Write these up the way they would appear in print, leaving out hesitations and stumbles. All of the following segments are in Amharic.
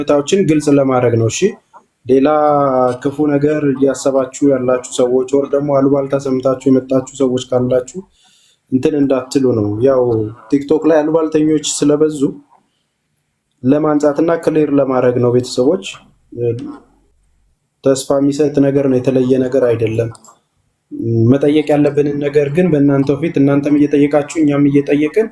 ሁኔታዎችን ግልጽ ለማድረግ ነው። እሺ ሌላ ክፉ ነገር እያሰባችሁ ያላችሁ ሰዎች ወር ደግሞ አሉባልታ ሰምታችሁ የመጣችሁ ሰዎች ካላችሁ እንትን እንዳትሉ ነው። ያው ቲክቶክ ላይ አሉባልተኞች ስለበዙ ለማንጻትና ክሊር ለማድረግ ነው። ቤተሰቦች ተስፋ የሚሰጥ ነገር ነው፣ የተለየ ነገር አይደለም። መጠየቅ ያለብንን ነገር ግን በእናንተው ፊት እናንተም እየጠየቃችሁ እኛም እየጠየቅን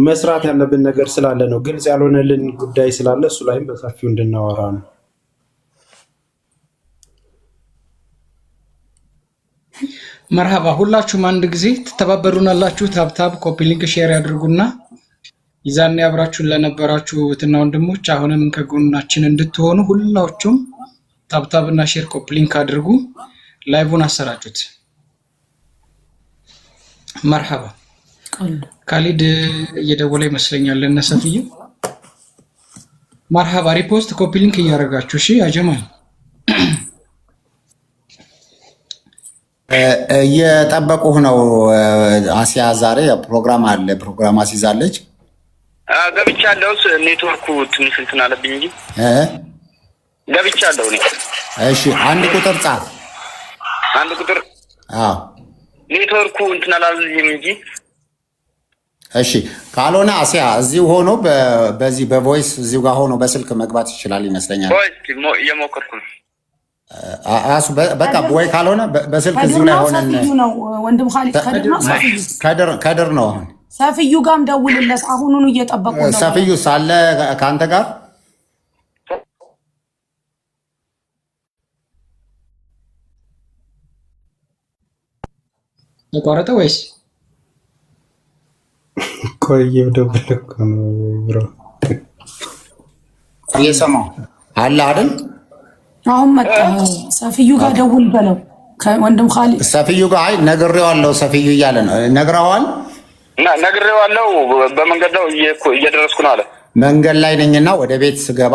መስራት ያለብን ነገር ስላለ ነው። ግልጽ ያልሆነልን ጉዳይ ስላለ እሱ ላይም በሰፊው እንድናወራ ነው። መርሃባ ሁላችሁም አንድ ጊዜ ትተባበሩናላችሁ። ታብታብ ኮፒ ሊንክ ሼር ያድርጉና ይዛኔ አብራችሁን ለነበራችሁ እህትና ወንድሞች አሁንም ከጎናችን እንድትሆኑ ሁላችሁም ታብታብና ሼር ኮፒ ሊንክ አድርጉ። ላይቭን አሰራጩት። መርሃባ ካሊድ እየደወለ ይመስለኛል ለነሰፍዩ። መርሃባ ሪፖስት ኮፒ ሊንክ እያደረጋችሁ እሺ። አጀማል እየጠበቁህ ነው። አሲያ ዛሬ ፕሮግራም አለ፣ ፕሮግራም አስይዛለች። ገብቻለሁ። ኔትወርኩ ትንሽ እንትን አለብኝ እንጂ ገብቻለሁ እኔ። እሺ አንድ ቁጥር ጻፍ። አንድ ቁጥር ኔትወርኩ እንትን አላለኝም እንጂ። እሺ ካልሆነ አሲያ እዚሁ ሆኖ በዚህ በቮይስ እዚሁ ጋር ሆኖ በስልክ መግባት ይችላል ይመስለኛል። ቮይስ እየሞከርኩ ነው። በቃ ወይ ካልሆነ በስልክ እዚሁ ላይ ሆነን ወንድም ኻሊድ ከድር ነው። አሁን ሰፍዩ ጋርም ደውልለት። አሁኑኑ እየጠበቁ ነው። ሰፍዩ ሳለ ከአንተ ጋር ተቋረጠ ወይስ ቆየው? ደብልኩ ነው ብሮ እየሰማሁ አለ አይደል? አሁን መጣ። ሰፍዩ ጋር ደውል በለው። ከወንድም ኻሊድ ሰፍዩ ጋር አይ ነግሬዋለሁ። ሰፍዩ እያለ ነው። ነግረዋል? ነግሬዋለሁ። በመንገድ ነው እየደረስኩ ነው አለ። መንገድ ላይ ነኝና ወደ ቤት ስገባ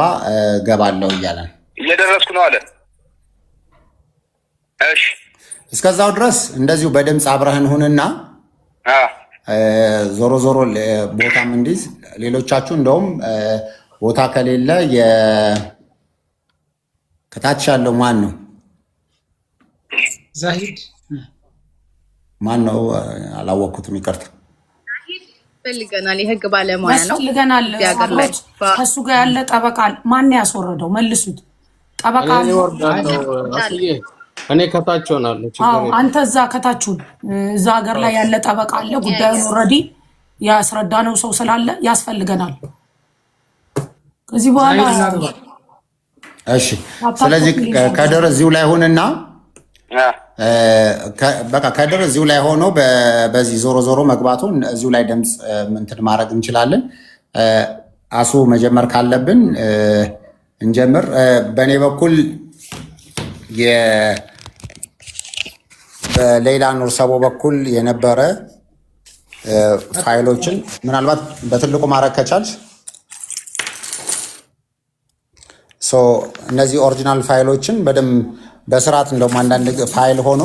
ገባለሁ እያለ ነው። እየደረስኩ ነው አለ። እሺ እስከዛው ድረስ እንደዚሁ በድምፅ አብረህን ሁንና ዞሮ ዞሮ ቦታም እንዲዝ ሌሎቻችሁ እንደውም ቦታ ከሌለ ከታች ያለው ማን ነው? ዛሂድ ማን ነው? አላወቅኩትም፣ ይቅርታ። ፈልገናል። የህግ ባለሙያ ነው። ፈልገናል። ከሱ ጋር ያለ ጠበቃ ማን ያስወረደው? መልሱት። ጠበቃ እኔ ከታች ሆናለሁ። አንተ እዛ ከታችሁን እዛ ሀገር ላይ ያለ ጠበቃ አለ። ጉዳዩን ኦልሬዲ ያስረዳነው ሰው ስላለ ያስፈልገናል ከዚህ በኋላ። እሺ ስለዚህ ከድር እዚሁ ላይ ሆንና በቃ ከድር እዚሁ ላይ ሆኖ በዚህ ዞሮ ዞሮ መግባቱን እዚሁ ላይ ድምፅ እንትን ማድረግ እንችላለን። አሱ መጀመር ካለብን እንጀምር። በእኔ በኩል በሌላ ኑር ሰቦ በኩል የነበረ ፋይሎችን ምናልባት በትልቁ ማድረግ ከቻልሽ እነዚህ ኦሪጂናል ፋይሎችን በደንብ በስርዓት እንደውም አንዳንድ ፋይል ሆኖ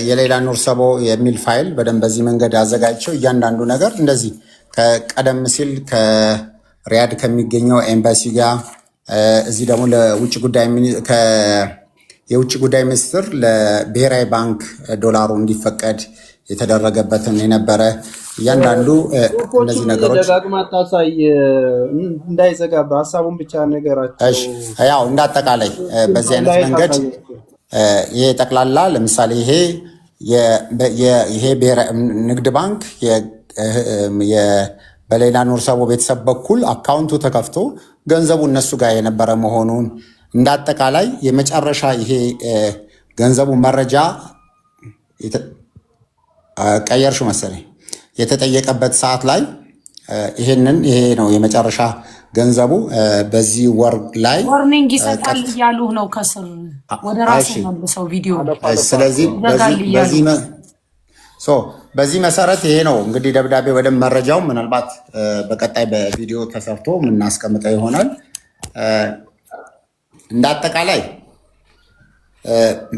የሌላ ኑር ሰቦ የሚል ፋይል በደንብ በዚህ መንገድ አዘጋጅቸው እያንዳንዱ ነገር እንደዚህ ከቀደም ሲል ከሪያድ ከሚገኘው ኤምባሲ ጋር እዚህ ደግሞ የውጭ ጉዳይ ሚኒስትር ለብሔራዊ ባንክ ዶላሩ እንዲፈቀድ የተደረገበትን የነበረ እያንዳንዱ እነዚህ ነገሮች ዳግማታሳይ እንዳይዘጋባ ሀሳቡን ብቻ ነገራቸው። ያው እንዳጠቃላይ በዚህ አይነት መንገድ ይሄ ጠቅላላ ለምሳሌ ይሄ ብሔራዊ ንግድ ባንክ በሌላ ኑር ሰቦ ቤተሰብ በኩል አካውንቱ ተከፍቶ ገንዘቡ እነሱ ጋር የነበረ መሆኑን እንዳጠቃላይ የመጨረሻ ይሄ ገንዘቡ መረጃ ቀየርሹ መሰለኝ የተጠየቀበት ሰዓት ላይ ይሄ ነው የመጨረሻ ገንዘቡ በዚህ ወር ላይ ዋርኒንግ ይሰጣል እያሉ ነው ከስር ወደ ራሱ መልሰው ቪዲዮ። ስለዚህ በዚህ መሰረት ይሄ ነው እንግዲህ ደብዳቤ ወደ መረጃው ምናልባት በቀጣይ በቪዲዮ ተሰርቶ የምናስቀምጠው ይሆናል። እንዳጠቃላይ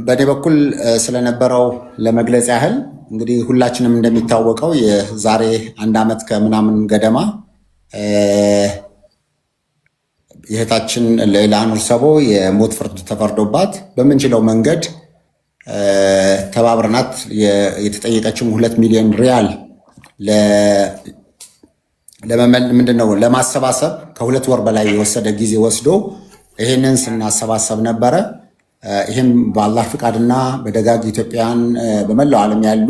በእኔ በኩል ስለነበረው ለመግለጽ ያህል እንግዲህ ሁላችንም እንደሚታወቀው የዛሬ 1 ዓመት ከምናምን ገደማ የእህታችን ሌላ ኑር ሰቦ የሞት ፍርድ ተፈርዶባት በምንችለው መንገድ ተባብረናት የተጠየቀችው 2 ሚሊዮን ሪያል ምንድነው ለማሰባሰብ ከ2 ወር በላይ የወሰደ ጊዜ ወስዶ ይሄንን ስናሰባሰብ ነበረ። ይሄም በአላህ ፍቃድና በደጋግ ኢትዮጵያን በመላው ዓለም ያሉ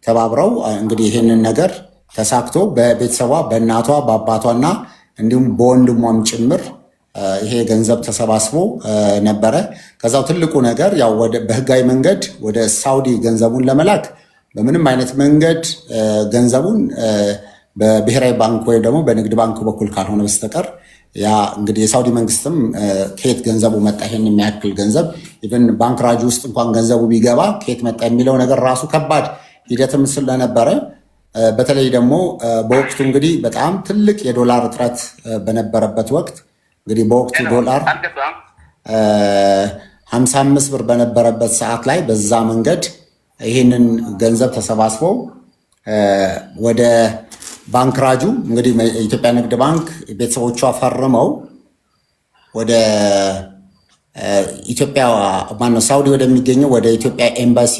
ተባብረው እንግዲህ ይሄንን ነገር ተሳክቶ በቤተሰቧ በእናቷ በአባቷና እንዲሁም በወንድሟም ጭምር ይሄ ገንዘብ ተሰባስቦ ነበረ። ከዛው ትልቁ ነገር ያው በህጋዊ መንገድ ወደ ሳውዲ ገንዘቡን ለመላክ በምንም አይነት መንገድ ገንዘቡን በብሔራዊ ባንክ ወይ ደግሞ በንግድ ባንክ በኩል ካልሆነ በስተቀር ያ እንግዲህ የሳውዲ መንግስትም ከየት ገንዘቡ መጣ ይሄን የሚያክል ገንዘብ ኢቭን ባንክ ራጅ ውስጥ እንኳን ገንዘቡ ቢገባ ከየት መጣ የሚለው ነገር ራሱ ከባድ ሂደትም ስለነበረ በተለይ ደግሞ በወቅቱ እንግዲህ በጣም ትልቅ የዶላር እጥረት በነበረበት ወቅት እንግዲህ በወቅቱ ዶላር 55 ብር በነበረበት ሰዓት ላይ በዛ መንገድ ይህንን ገንዘብ ተሰባስበው ወደ ባንክ ራጁ እንግዲህ የኢትዮጵያ ንግድ ባንክ ቤተሰቦቿ ፈርመው ወደ ኢትዮጵያ ማነው ሳውዲ ወደሚገኘው ወደ ኢትዮጵያ ኤምባሲ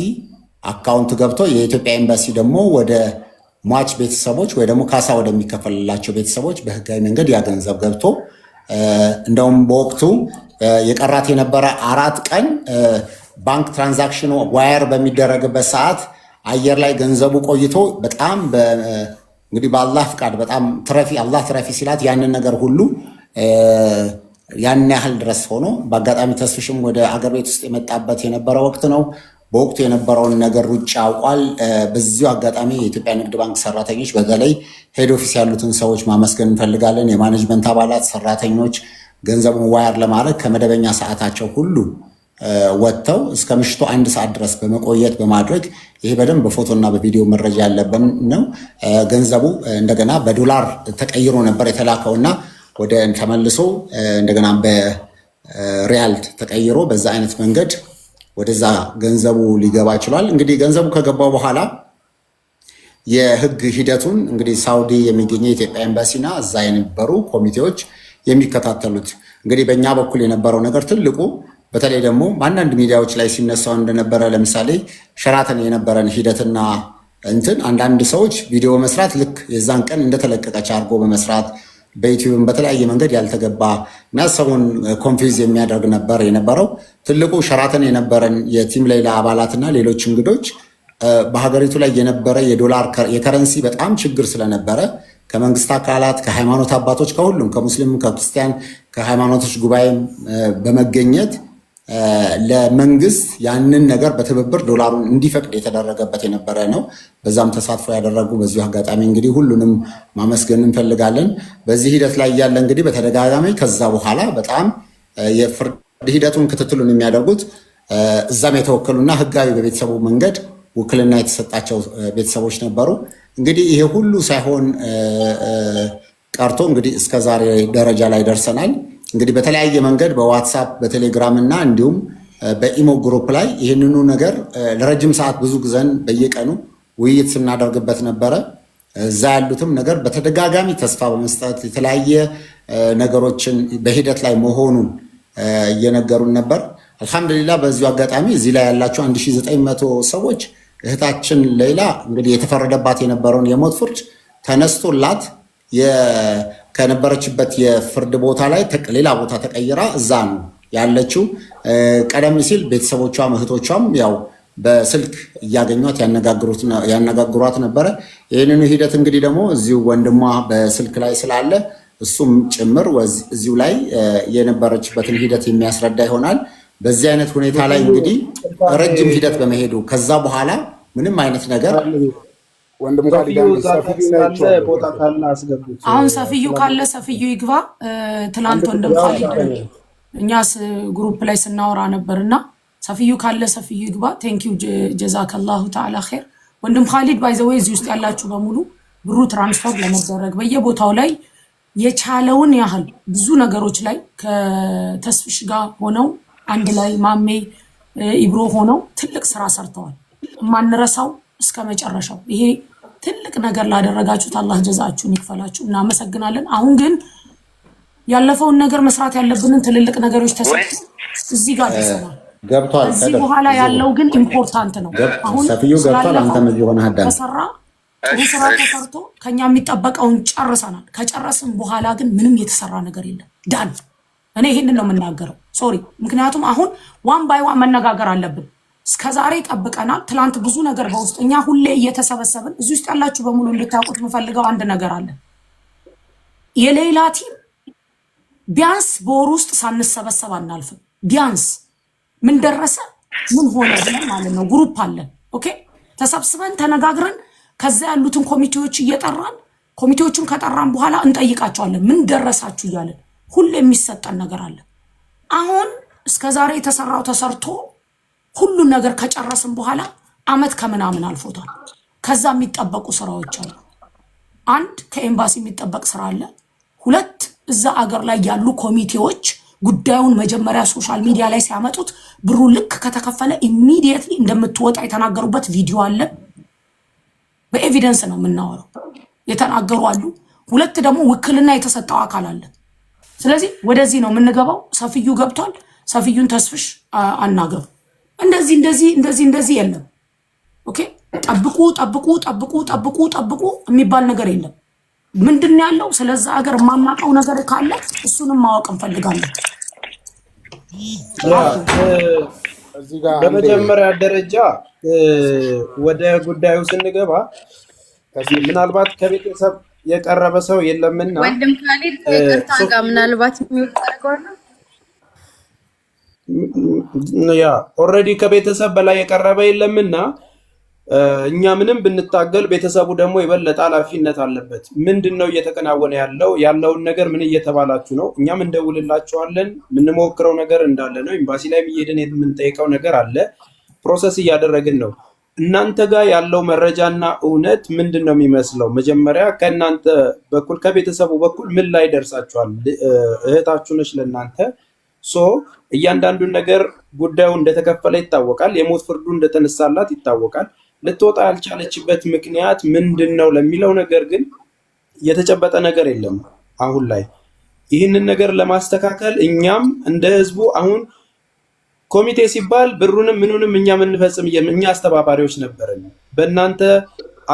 አካውንት ገብቶ የኢትዮጵያ ኤምባሲ ደግሞ ወደ ሟች ቤተሰቦች ወይ ደግሞ ካሳ ወደሚከፈልላቸው ቤተሰቦች በህጋዊ መንገድ ያ ገንዘብ ገብቶ እንደውም በወቅቱ የቀራት የነበረ 4 ቀን ባንክ ትራንዛክሽኑ ዋየር በሚደረግበት ሰዓት አየር ላይ ገንዘቡ ቆይቶ በጣም እንግዲህ በአላህ ፍቃድ በጣም አላህ ትረፊ ሲላት ያንን ነገር ሁሉ ያን ያህል ድረስ ሆኖ በአጋጣሚ ተስፍሽም ወደ አገር ቤት ውስጥ የመጣበት የነበረ ወቅት ነው። በወቅቱ የነበረውን ነገር ሩጫ አውቋል። በዚሁ አጋጣሚ የኢትዮጵያ ንግድ ባንክ ሰራተኞች በተለይ ሄድ ኦፊስ ያሉትን ሰዎች ማመስገን እንፈልጋለን። የማኔጅመንት አባላት፣ ሰራተኞች ገንዘቡን ዋየር ለማድረግ ከመደበኛ ሰዓታቸው ሁሉ ወጥተው እስከ ምሽቱ 1 ሰዓት ድረስ በመቆየት በማድረግ ይሄ በደንብ በፎቶና በቪዲዮ መረጃ ያለብን ነው። ገንዘቡ እንደገና በዶላር ተቀይሮ ነበር የተላከውና ወደ ተመልሶ እንደገና በሪያል ተቀይሮ በዛ አይነት መንገድ ወደዛ ገንዘቡ ሊገባ ይችላል። እንግዲህ ገንዘቡ ከገባው በኋላ የህግ ሂደቱን እንግዲህ ሳውዲ የሚገኘው የኢትዮጵያ ኤምባሲና እዛ የነበሩ ኮሚቴዎች የሚከታተሉት እንግዲህ በእኛ በኩል የነበረው ነገር ትልቁ በተለይ ደግሞ አንዳንድ ሚዲያዎች ላይ ሲነሳው እንደነበረ ለምሳሌ ሸራተን የነበረን ሂደትና አንዳንድ ሰዎች ቪዲዮ መስራት ልክ የዛን ቀን እንደተለቀቀች አድርጎ በመስራት በዩቲዩብም በተለያየ መንገድ ያልተገባ እና ሰውን ኮንፊውዝ የሚያደርግ ነበር የነበረው። ትልቁ ሸራተን የነበረን የቲም ሌላ አባላትና ሌሎች እንግዶች በሀገሪቱ ላይ የነበረ የዶላር የከረንሲ በጣም ችግር ስለነበረ ከመንግስት አካላት፣ ከሃይማኖት አባቶች፣ ከሁሉም ከሙስሊም፣ ከክርስቲያን፣ ከሃይማኖቶች ጉባኤም በመገኘት ለመንግስት ያንን ነገር በትብብር ዶላሩን እንዲፈቅድ የተደረገበት የነበረ ነው። በዛም ተሳትፎ ያደረጉ በዚሁ አጋጣሚ እንግዲህ ሁሉንም ማመስገን እንፈልጋለን። በዚህ ሂደት ላይ ያለ እንግዲህ በተደጋጋሚ ከዛ በኋላ በጣም የፍርድ ሂደቱን ክትትሉን የሚያደርጉት እዛም የተወከሉና ህጋዊ በቤተሰቡ መንገድ ውክልና የተሰጣቸው ቤተሰቦች ነበሩ። እንግዲህ ይሄ ሁሉ ሳይሆን ቀርቶ እንግዲህ እስከዛሬ ደረጃ ላይ ደርሰናል። እንግዲህ በተለያየ መንገድ በዋትሳፕ በቴሌግራም እና እንዲሁም በኢሞ ግሩፕ ላይ ይህንኑ ነገር ለረጅም ሰዓት ብዙ ጊዜን በየቀኑ ውይይት ስናደርግበት ነበረ። እዛ ያሉትም ነገር በተደጋጋሚ ተስፋ በመስጠት የተለያየ ነገሮችን በሂደት ላይ መሆኑን እየነገሩን ነበር። አልሐምዱሊላህ በዚሁ አጋጣሚ እዚህ ላይ ያላቸው 1900 ሰዎች እህታችን ሌላ እንግዲህ የተፈረደባት የነበረውን የሞት ፍርድ ተነስቶላት ከነበረችበት የፍርድ ቦታ ላይ ሌላ ቦታ ተቀይራ እዛ ነው ያለችው። ቀደም ሲል ቤተሰቦቿም እህቶቿም ያው በስልክ እያገኟት ያነጋግሯት ነበረ። ይህንኑ ሂደት እንግዲህ ደግሞ እዚሁ ወንድሟ በስልክ ላይ ስላለ እሱም ጭምር እዚሁ ላይ የነበረችበትን ሂደት የሚያስረዳ ይሆናል። በዚህ አይነት ሁኔታ ላይ እንግዲህ ረጅም ሂደት በመሄዱ ከዛ በኋላ ምንም አይነት ነገር አሁን ሰፊዩ ካለ ሰፊዩ ይግባ። ትላንት ወንድም ካሊድ እኛስ ግሩፕ ላይ ስናወራ ነበርና ሰፊዩ ካለ ሰፊዩ ይግባ። ቴንኪው ጀዛከላሁ ተዓላ ኸይር። ወንድም ካሊድ ባይዘዌ እዚህ ውስጥ ያላችሁ በሙሉ ብሩ ትራንስፈር ለመደረግ በየቦታው ላይ የቻለውን ያህል ብዙ ነገሮች ላይ ከተስፍሽ ጋር ሆነው አንድ ላይ ማሜ ኢብሮ ሆነው ትልቅ ስራ ሰርተዋል። ማንረሳው እስከ መጨረሻው። ይሄ ትልቅ ነገር ላደረጋችሁት አላህ ጀዛችሁን ይክፈላችሁ። እናመሰግናለን። አሁን ግን ያለፈውን ነገር መስራት ያለብንን ትልልቅ ነገሮች ተሰጥቶ እዚህ ጋር ደርሰናል። ገብቷል። እዚህ በኋላ ያለው ግን ኢምፖርታንት ነው። አሁን ሰፊዩ ገብቷል። አንተም እዚህ ሆነ ሀዳም ተሰራ ጥሩ ስራ ተሰርቶ ከኛ የሚጠበቀውን ጨርሰናል። ከጨረስን በኋላ ግን ምንም የተሰራ ነገር የለም። ዳን እኔ ይሄንን ነው የምናገረው። ሶሪ ምክንያቱም አሁን ዋን ባይ ዋን መነጋገር አለብን። እስከዛሬ ጠብቀናል። ትላንት ብዙ ነገር በውስጥ እኛ ሁሌ እየተሰበሰብን እዚህ ውስጥ ያላችሁ በሙሉ እንድታውቁት የምፈልገው አንድ ነገር አለ። የሌላ ቲም ቢያንስ በወር ውስጥ ሳንሰበሰብ አናልፍም። ቢያንስ ምን ደረሰ ምን ሆነ ብለን ማለት ነው። ግሩፕ አለን። ኦኬ ተሰብስበን ተነጋግረን ከዛ ያሉትን ኮሚቴዎች እየጠራን ኮሚቴዎቹን ከጠራን በኋላ እንጠይቃቸዋለን። ምን ደረሳችሁ እያለን ሁሌ የሚሰጠን ነገር አለ። አሁን እስከዛሬ የተሰራው ተሰርቶ ሁሉ ነገር ከጨረስን በኋላ አመት ከምናምን አልፎታል። ከዛ የሚጠበቁ ስራዎች አሉ። አንድ ከኤምባሲ የሚጠበቅ ስራ አለ። ሁለት እዛ አገር ላይ ያሉ ኮሚቴዎች ጉዳዩን መጀመሪያ ሶሻል ሚዲያ ላይ ሲያመጡት ብሩ ልክ ከተከፈለ ኢሚዲየትሊ እንደምትወጣ የተናገሩበት ቪዲዮ አለ። በኤቪደንስ ነው የምናወራው። የተናገሩ አሉ። ሁለት ደግሞ ውክልና የተሰጠው አካል አለ። ስለዚህ ወደዚህ ነው የምንገባው። ሰፊዩ ገብቷል። ሰፊዩን ተስፍሽ አናግረው። እንደዚህ የለም። ኦኬ ጠብቁ የሚባል ነገር የለም። ምንድነው ያለው? ስለዛ ሀገር የማናውቀው ነገር ካለ እሱንም ማወቅ እንፈልጋለን። በመጀመሪያ ደረጃ ወደ ጉዳዩ ስንገባ ምናልባት ከቤተሰብ የቀረበ ሰው የለምና ወንድም ካሊድ ከይቅርታ ጋር ምናልባት የሚወጣው ያ ኦልሬዲ ከቤተሰብ በላይ የቀረበ የለምና እኛ ምንም ብንታገል ቤተሰቡ ደግሞ የበለጠ ኃላፊነት አለበት። ምንድነው እየተከናወነ ያለውን ነገር ምን እየተባላችሁ ነው? እኛም እንደውልላችኋለን። የምንሞክረው ነገር እንዳለ ነው። ኤምባሲ ላይ እየሄድን የምንጠይቀው ነገር አለ። ፕሮሰስ እያደረግን ነው። እናንተ ጋር ያለው መረጃና እውነት ምንድነው የሚመስለው? መጀመሪያ ከእናንተ በኩል ከቤተሰቡ በኩል ምን ላይ ደርሳችኋል? እህታችሁ ነች ለእናንተ እያንዳንዱን ነገር ጉዳዩ እንደተከፈለ ይታወቃል። የሞት ፍርዱ እንደተነሳላት ይታወቃል። ልትወጣ ያልቻለችበት ምክንያት ምንድነው ለሚለው ነገር ግን የተጨበጠ ነገር የለም። አሁን ላይ ይህንን ነገር ለማስተካከል እኛም እንደ ህዝቡ አሁን ኮሚቴ ሲባል ብሩንም ምኑንም እኛ የምንፈጽም እኛ አስተባባሪዎች ነበርን። በእናንተ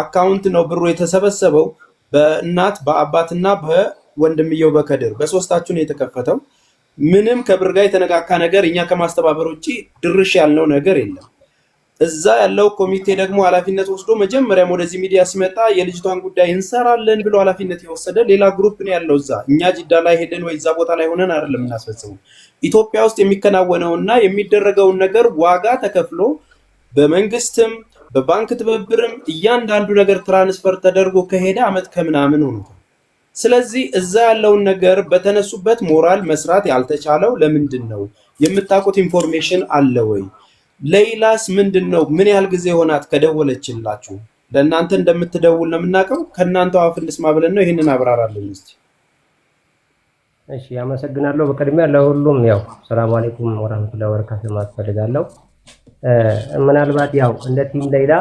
አካውንት ነው ብሩ የተሰበሰበው። በእናት በአባትና በወንድምየው በከድር በሶስታችሁ ነው የተከፈተው። ምንም ከብር ጋር የተነካካ ነገር እኛ ከማስተባበር ውጪ ድርሽ ያልነው ነገር የለም። እዛ ያለው ኮሚቴ ደግሞ ኃላፊነት ወስዶ መጀመሪያም ወደዚህ ሚዲያ ሲመጣ የልጅቷን ጉዳይ እንሰራለን ብሎ ኃላፊነት የወሰደ ሌላ ግሩፕ ነው ያለው። እዛ እኛ ጅዳ ላይ ሄደን ወይ እዛ ቦታ ላይ ሆነን አይደለም እናስፈጽመው። ኢትዮጵያ ውስጥ የሚከናወነውና የሚደረገውን ነገር ዋጋ ተከፍሎ በመንግስትም በባንክ ትብብርም እያንዳንዱ ነገር ትራንስፈር ተደርጎ ከሄደ አመት ከምናምን ሆኖታል። ስለዚህ እዛ ያለውን ነገር በተነሱበት ሞራል መስራት ያልተቻለው ለምንድን ነው? የምታውቁት ኢንፎርሜሽን አለ ወይ? ሌላስ ምንድነው? ምን ያህል ጊዜ ሆናት ከደወለችላችሁ? ለእናንተ እንደምትደውል ነው የምናውቀው። ከእናንተው አፍ እንስማ ብለን ነው። ይህንን አብራራለን እስቲ። እሺ አመሰግናለሁ። በቅድሚያ ለሁሉም ያው ሰላም አለይኩም ወራህመቱላሂ ወበረካቱሁ ማለት ፈልጋለሁ። ምናልባት ያው እንደ ቲም ሌላ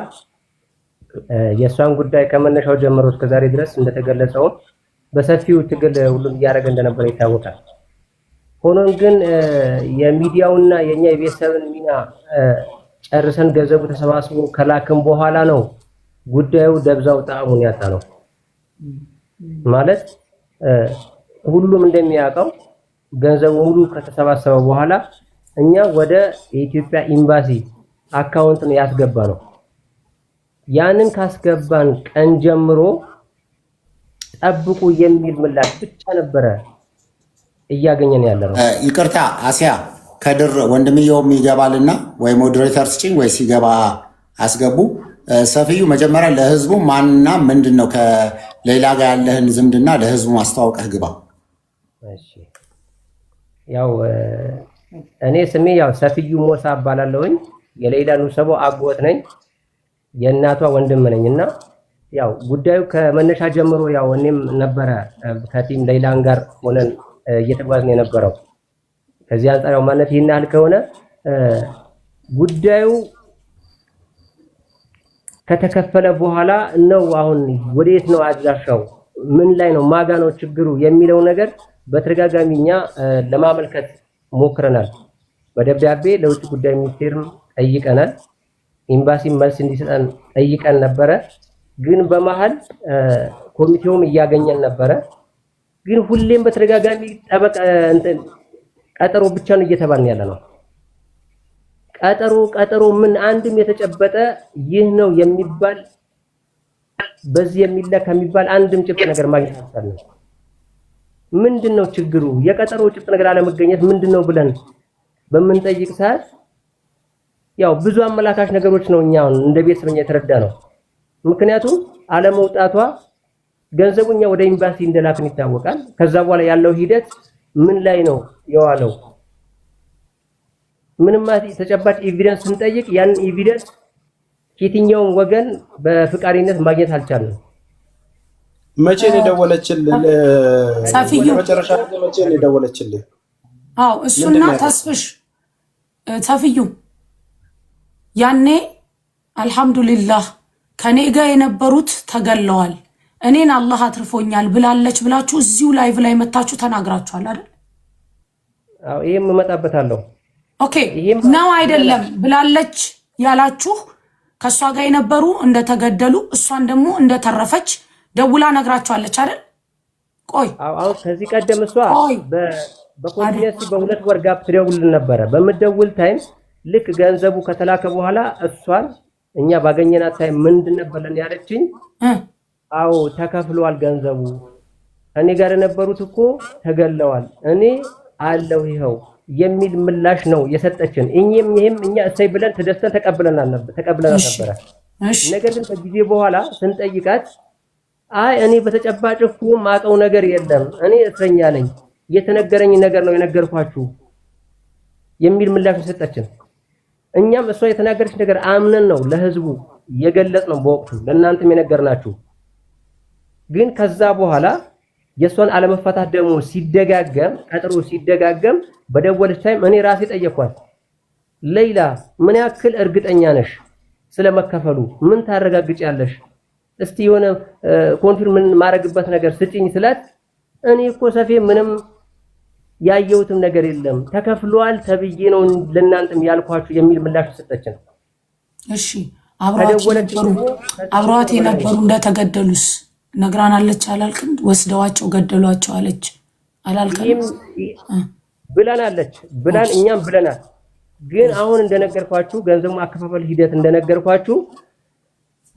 የሷን ጉዳይ ከመነሻው ጀምሮ እስከዛሬ ድረስ እንደተገለጸው በሰፊው ትግል ሁሉም እያደረገ እንደነበረ ይታወቃል። ሆኖም ግን የሚዲያውና የኛ የቤተሰብን ሚና ጨርሰን ገንዘቡ ተሰባስቦ ከላክም በኋላ ነው ጉዳዩ ደብዛው ጣዕሙን ያጣ ነው ማለት ሁሉም እንደሚያውቀው ገንዘቡ ሙሉ ከተሰባሰበ በኋላ እኛ ወደ የኢትዮጵያ ኤምባሲ አካውንት ነው ያስገባ ነው። ያንን ካስገባን ቀን ጀምሮ ጠብቁ የሚል ምላሽ ብቻ ነበረ እያገኘን ያለ ነው። ይቅርታ አሲያ ከድር ወንድምየውም ይገባልና ወይ ሞዴሬተር ስጪኝ ወይ ሲገባ አስገቡ። ሰፊዩ መጀመሪያ ለህዝቡ ማንና ምንድነው ከሌላ ጋር ያለህን ዝምድና ለህዝቡ ማስተዋወቅህ ግባ። እሺ ያው እኔ ስሜ ያው ሰፊዩ ሞሳ እባላለሁኝ። የሌላ ኑሰቦ አጎት ነኝ። የእናቷ ወንድም ነኝና ያው ጉዳዩ ከመነሻ ጀምሮ ያው እኔም ነበረ ከቲም ሌላን ጋር ሆነን እየተጓዝን የነበረው። ከዚህ አንፃር ያው ማለት ይሄን ያህል ከሆነ ጉዳዩ ከተከፈለ በኋላ ነው አሁን ወዴት ነው አድራሻው ምን ላይ ነው ማጋ ነው ችግሩ የሚለው ነገር በተደጋጋሚኛ ለማመልከት ሞክረናል። በደብዳቤ ለውጭ ጉዳይ ሚኒስቴርም ጠይቀናል። ኤምባሲ መልስ እንዲሰጠን ጠይቀን ነበረ። ግን በመሃል ኮሚቴውም እያገኘን ነበረ። ግን ሁሌም በተደጋጋሚ ጠበቃ ቀጠሮ ብቻ ነው እየተባልን ያለ ነው። ቀጠሮ ምን አንድም የተጨበጠ ይህ ነው የሚባል በዚህ የሚለካ የሚባል አንድም ጭብጥ ነገር ማግኘት አልቻልንም። ምንድነው ችግሩ? የቀጠሮ ጭብጥ ነገር አለመገኘት ምንድነው ብለን በምንጠይቅ ሰዓት ያው ብዙ አመላካሽ ነገሮች ነው እኛው እንደ ቤተሰብኛ የተረዳ ነው። ምክንያቱም አለመውጣቷ ገንዘቡኛ ወደ ኤምባሲ እንደላክን ይታወቃል። ከዛ በኋላ ያለው ሂደት ምን ላይ ነው የዋለው? ምንም ተጨባጭ ኤቪደንስ ስንጠይቅ ያን ኤቪደንስ የትኛውም ወገን በፍቃደኝነት ማግኘት አልቻለም። መቼ ነው የደወለችልህ? መጨረሻ መቼ ነው የደወለችልህ? አዎ እሱና ተስፍሽ ሰፊዩ ያኔ አልহামዱሊላህ ከኔ ጋር የነበሩት ተገለዋል፣ እኔን አላህ አትርፎኛል ብላለች ብላችሁ እዚሁ ላይቭ ላይ መታችሁ ተናግራችኋል አይደል? አዎ ይሄም እመጣበታለሁ። ኦኬ ነው አይደለም ብላለች ያላችሁ ከሷ ጋር የነበሩ እንደተገደሉ እሷን ደግሞ እንደተረፈች ደውላ ነግራችኋለች አይደል? ቆይ አዎ ከዚህ ቀደም እሷ በኮንቲኒየስ በሁለት ወር ጋፕ ትደውልን ነበረ። በመደውል ታይም ልክ ገንዘቡ ከተላከ በኋላ እሷን እኛ ባገኘናት ታይም ምንድን ነበለን ያለችኝ? አዎ ተከፍሏል ገንዘቡ፣ እኔ ጋር የነበሩት እኮ ተገለዋል፣ እኔ አለው ይሄው የሚል ምላሽ ነው የሰጠችን። ይሄም እኛ እሰይ ብለን ተደስተን ተቀብለናል ነበረ። ነገር ግን ከጊዜ በኋላ ስንጠይቃት አይ እኔ በተጨባጭ እኮ ማቀው ነገር የለም፣ እኔ እስረኛ ነኝ፣ የተነገረኝ ነገር ነው የነገርኳችሁ የሚል ምላሽ ሰጠችን። እኛም እሷ የተናገረች ነገር አምነን ነው ለህዝቡ የገለጽ ነው በወቅቱ ለእናንተም የነገርናችሁ። ግን ከዛ በኋላ የሷን አለመፈታት ደግሞ ሲደጋገም ቀጥሮ ሲደጋገም በደወለች ታይም እኔ ራሴ ጠየኳት፣ ሌላ ምን ያክል እርግጠኛ ነሽ ስለመከፈሉ? ምን ታረጋግጫለሽ? እስቲ የሆነ ኮንፊርም ማረግበት ነገር ስጪኝ ስላት እኔ እኮ ሰፊ ምንም ያየሁትም ነገር የለም ተከፍሏል ተብዬ ነው ለእናንተም ያልኳችሁ የሚል ምላሽ ሰጠችን። እሺ አብሯት የነበሩ እንደተገደሉስ ነግራናለች አላልክም? ወስደዋቸው ገደሏቸው አለች አላልከም? ብለናለች ብለን እኛም ብለናል። ግን አሁን እንደነገርኳችሁ ገንዘቡ አከፋፈል ሂደት እንደነገርኳችሁ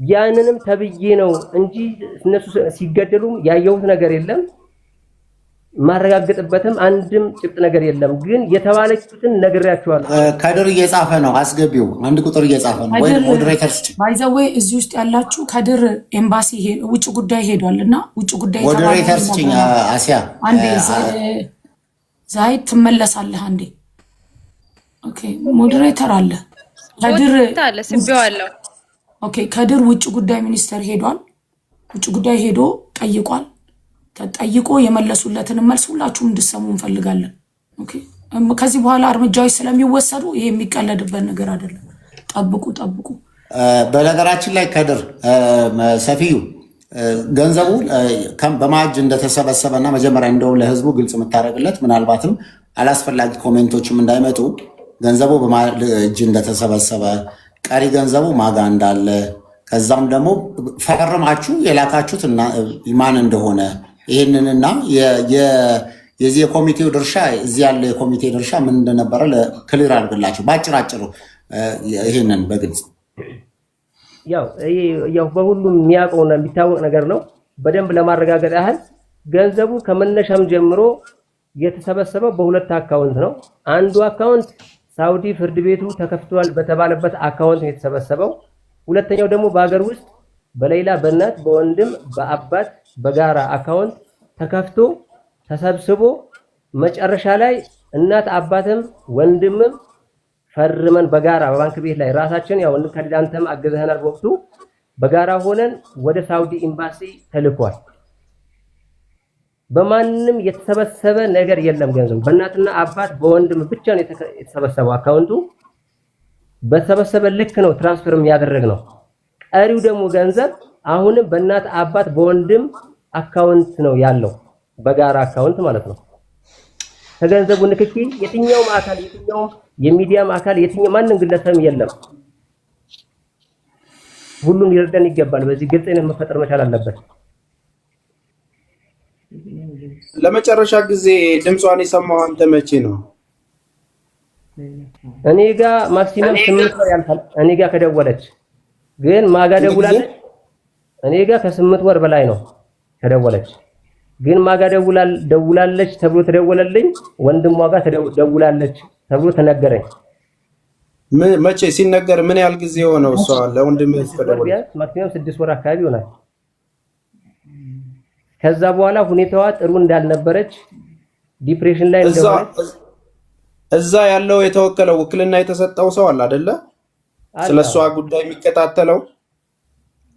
ያንንም ተብዬ ነው እንጂ እነሱ ሲገደሉም ያየሁት ነገር የለም፣ ማረጋገጥበትም አንድም ጭብጥ ነገር የለም። ግን የተባለችትን ነግሬያችኋለሁ። ከድር እየጻፈ ነው፣ አስገቢው አንድ ቁጥር እየጻፈ ነው ወይ ሞዴሬተርስ? ባይዘዌ እዚህ ውስጥ ያላችሁ ከድር ኤምባሲ ውጭ ጉዳይ ሄዷልና ውጭ ጉዳይ ሞዴሬተርስ ጭኛ አሲያ አንዴ ዛይድ ትመለሳለህ አንዴ። ኦኬ ሞዴሬተር አለ ከድር ታለ ስቢዋለሁ። ኦኬ ከድር ውጭ ጉዳይ ሚኒስተር ሄዷል። ውጭ ጉዳይ ሄዶ ጠይቋል። ተጠይቆ የመለሱለትን መልስ ሁላችሁም እንድትሰሙ እንፈልጋለን። ኦኬ ከዚህ በኋላ እርምጃዎች ስለሚወሰዱ ይሄ የሚቀለድበት ነገር አይደለም። ጠብቁ። በነገራችን ላይ ከድር ሰፊዩ ገንዘቡ በማጅ እንደተሰበሰበና መጀመሪያ እንደው ለህዝቡ ግልጽ የምታደርግለት ምናልባትም አላስፈላጊ ኮሜንቶችም እንዳይመጡ ገንዘቡ በማጅ እንደተሰበሰበ ቀሪ ገንዘቡ ማጋ እንዳለ ከዛም ደግሞ ፈርማችሁ የላካችሁት ማን እንደሆነ ይሄንንና የዚህ የኮሚቴው ድርሻ እዚህ ያለ የኮሚቴ ድርሻ ምን እንደነበረ ክሊር አድርግላችሁ ባጭራጭሩ ይሄንን በግልጽ ያው በሁሉም የሚያውቀውና የሚታወቅ ነገር ነው። በደንብ ለማረጋገጥ ያህል ገንዘቡ ከመነሻም ጀምሮ የተሰበሰበው በሁለት አካውንት ነው። አንዱ አካውንት ሳውዲ ፍርድ ቤቱ ተከፍቷል በተባለበት አካውንት ነው የተሰበሰበው። ሁለተኛው ደግሞ በአገር ውስጥ በሌላ በእናት በወንድም በአባት በጋራ አካውንት ተከፍቶ ተሰብስቦ መጨረሻ ላይ እናት አባትም ወንድምም ፈርመን በጋራ በባንክ ቤት ላይ ራሳችን ያው ከዳንተም አገዘናል ወቅቱ በጋራ ሆነን ወደ ሳውዲ ኤምባሲ ተልኳል። በማንም የተሰበሰበ ነገር የለም። ገንዘቡ በእናትና አባት በወንድም ብቻ ነው የተሰበሰበው። አካውንቱ በተሰበሰበ ልክ ነው ትራንስፈርም ያደረግነው። ቀሪው ደግሞ ገንዘብ አሁንም በእናት አባት በወንድም አካውንት ነው ያለው፣ በጋራ አካውንት ማለት ነው። ከገንዘቡ ንክኪ የትኛውም አካል የትኛውም የሚዲያም አካል የትኛው ማንም ግለሰብ የለም። ሁሉም ሊረዳን ይገባል። በዚህ ግልጽነት መፈጠር መቻል አለበት። ለመጨረሻ ጊዜ ድምጿን የሰማው አንተ መቼ ነው? እኔ ጋር ማክሲመም 8 ወር ያልፋል። እኔ ጋር ከደወለች ግን ማጋ ደውላለች። እኔ ጋር ከ8 ወር በላይ ነው ከደወለች ግን ማጋ ደውላለች ተብሎ ተደወለልኝ። ወንድሟ ጋር ደውላለች ተብሎ ተነገረኝ። መቼ ሲነገር ምን ያህል ጊዜ ሆነው? እሷ ለወንድምህ ተደወለች? ማክሲመም 6 ወር አካባቢ ይሆናል። ከዛ በኋላ ሁኔታዋ ጥሩ እንዳልነበረች ዲፕሬሽን ላይ እንደሆነች እዛ ያለው የተወከለው ውክልና የተሰጠው ሰው አለ አይደለ? ስለሷ ጉዳይ የሚከታተለው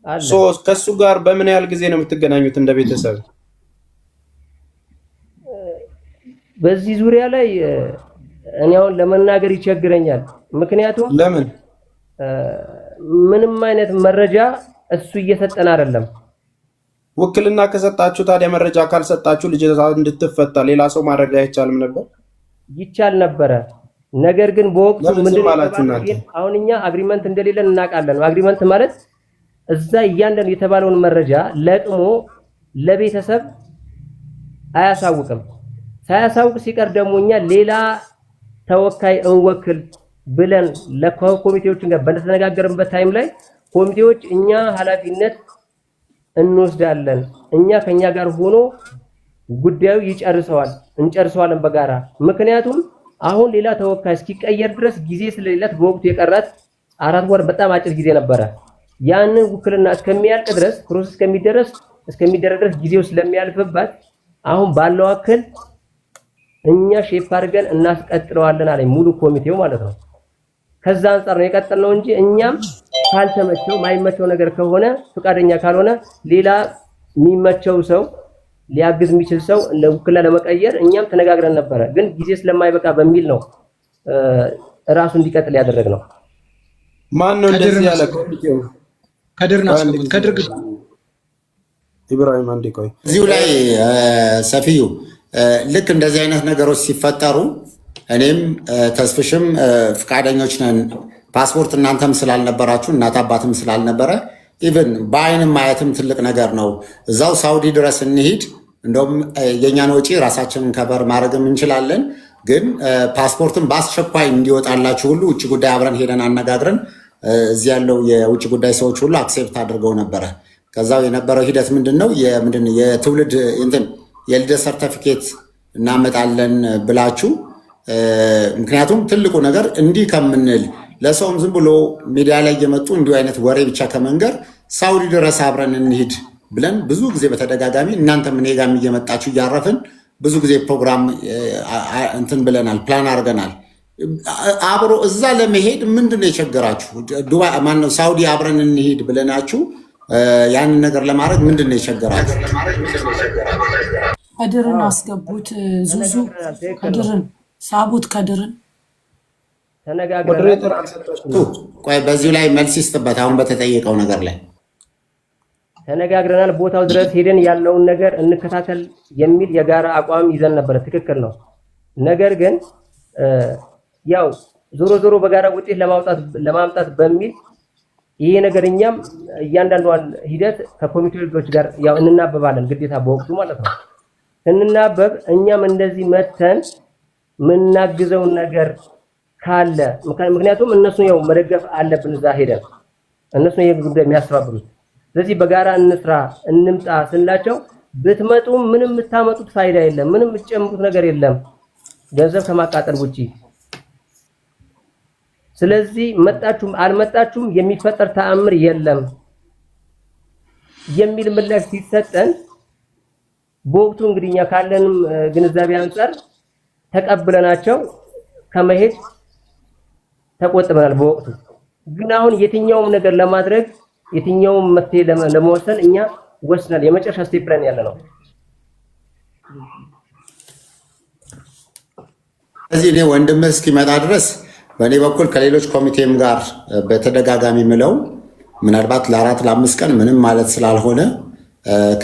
አለ። ከሱ ጋር በምን ያህል ጊዜ ነው የምትገናኙት እንደ ቤተሰብ? በዚህ ዙሪያ ላይ እኔ አሁን ለመናገር ይቸግረኛል። ምክንያቱም ለምን ምንም አይነት መረጃ እሱ እየሰጠን አይደለም። ውክልና ከሰጣችሁ ታዲያ መረጃ ካልሰጣችሁ ልጅ እንድትፈታ ሌላ ሰው ማድረግ አይቻልም ነበር? ይቻል ነበረ። ነገር ግን በወቅቱ ምንድነው ማለት አሁን እኛ አግሪመንት እንደሌለን እናውቃለን። አግሪመንት ማለት እዛ እያንዳንዱ የተባለውን መረጃ ለቅሞ ለቤተሰብ አያሳውቅም። ሳያሳውቅ ሲቀር ደግሞ እኛ ሌላ ተወካይ እንወክል ብለን ለኮሚቴዎች ጋር በተነጋገርንበት ታይም ላይ ኮሚቴዎች እኛ ኃላፊነት እንወስዳለን፣ እኛ ከኛ ጋር ሆኖ ጉዳዩ እንጨርሰዋለን በጋራ። ምክንያቱም አሁን ሌላ ተወካይ እስኪቀየር ድረስ ጊዜ ስለሌላት በወቅቱ የቀራት 4 ወር በጣም አጭር ጊዜ ነበረ። ያንን ውክልና እስከሚያልቅ ድረስ ፕሮሰስ እስከሚደረግ ድረስ ጊዜው ስለሚያልፍባት አሁን ባለው አክል እኛ ሼፕ አድርገን እናስቀጥለዋለን አለኝ ሙሉ ኮሚቴው ማለት ነው። ከዛ አንፃር ነው የቀጠልነው እንጂ እኛም ካልተመቸው ማይመቸው ነገር ከሆነ ፍቃደኛ ካልሆነ ሌላ የሚመቸው ሰው ሊያግዝ የሚችል ሰው ለውክልና ለመቀየር እኛም ተነጋግረን ነበረ። ግን ጊዜ ስለማይበቃ በሚል ነው ራሱ እንዲቀጥል ያደረግነው። ማን ነው እንደዚህ ያለ? ኮሚቴው ከድር ኢብራሂም አንዴ ቆይ። እዚሁ ላይ ሰፊዩ ልክ እንደዚህ አይነት ነገሮች ሲፈጠሩ እኔም ተስፍሽም ፍቃደኞች ነን። ፓስፖርት እናንተም ስላልነበራችሁ እናት አባትም ስላልነበረ ኢቭን በአይንም ማየትም ትልቅ ነገር ነው። እዛው ሳውዲ ድረስ እንሂድ፣ እንደውም የኛን ወጪ ራሳችንን ከበር ማድረግም እንችላለን። ግን ፓስፖርትን በአስቸኳይ እንዲወጣላችሁ ሁሉ ውጭ ጉዳይ አብረን ሄደን አነጋግረን እዚህ ያለው የውጭ ጉዳይ ሰዎች ሁሉ አክሴፕት አድርገው ነበረ። ከዛው የነበረው ሂደት ምንድነው የትውልድ የልደት ሰርተፊኬት እናመጣለን ብላችሁ ምክንያቱም ትልቁ ነገር እንዲህ ከምንል ለሰውም ዝም ብሎ ሚዲያ ላይ እየመጡ እንዲሁ አይነት ወሬ ብቻ ከመንገር ሳውዲ ድረስ አብረን እንሂድ ብለን ብዙ ጊዜ በተደጋጋሚ እናንተም እኔ ጋርም እየመጣችሁ እያረፍን ብዙ ጊዜ ፕሮግራም ብለናል፣ ፕላን አድርገናል። አብሮ እዛ ለመሄድ ምንድነው የቸገራችሁ? ዱባይ ማነው ሳውዲ አብረን እንሂድ ብለናችሁ ያንን ነገር ለማድረግ ምንድነው የቸገራችሁ? ከድርን አስገቡት። ዙዙ ከድርን ሳቡት። ከድርን ተነጋግረን ቆይ በዚሁ ላይ መልስ ይስጥበት። አሁን በተጠየቀው ነገር ላይ ተነጋግረናል። ቦታው ድረስ ሄደን ያለውን ነገር እንከታተል የሚል የጋራ አቋም ይዘን ነበረ። ትክክል ነው። ነገር ግን ያው ዞሮ በጋራ ውጤት ለማምጣት በሚል ይሄ ነገር እኛም እያንዳንዷን ሂደት ከኮሚቴዎች ጋር ያው እንናበባለን ግዴታ በወቅቱ ማለት ነው። እንናበብ እኛም እንደዚህ መተን ምናግዘውን ነገር ካለ ምክንያቱም እነሱ ያው መደገፍ አለብን። እዛ ሄደን እነሱ ይሄ ጉዳይ የሚያስተባብሩት ስለዚህ በጋራ እንስራ እንምጣ ስንላቸው ብትመጡ ምንም የምታመጡት ፋይዳ የለም፣ ምንም የምትጨምሩት ነገር የለም ገንዘብ ከማቃጠል ውጪ። ስለዚህ መጣችሁም አልመጣችሁም የሚፈጠር ተአምር የለም የሚል ምላሽ ሲሰጠን በወቅቱ እንግዲህ እኛ ካለንም ግንዛቤ አንፃር ተቀብለናቸው ከመሄድ ተቆጥበናል በወቅቱ። ግን አሁን የትኛውም ነገር ለማድረግ የትኛውም መፍትሄ ለመወሰን እኛ ወስናል። የመጨረሻ ስቴፕ ላይ ያለ ነው። እዚህ እኔ ወንድምህ እስኪመጣ ድረስ በእኔ በኩል ከሌሎች ኮሚቴም ጋር በተደጋጋሚ ምለው ምናልባት ለ4 ለ5 ቀን ምንም ማለት ስላልሆነ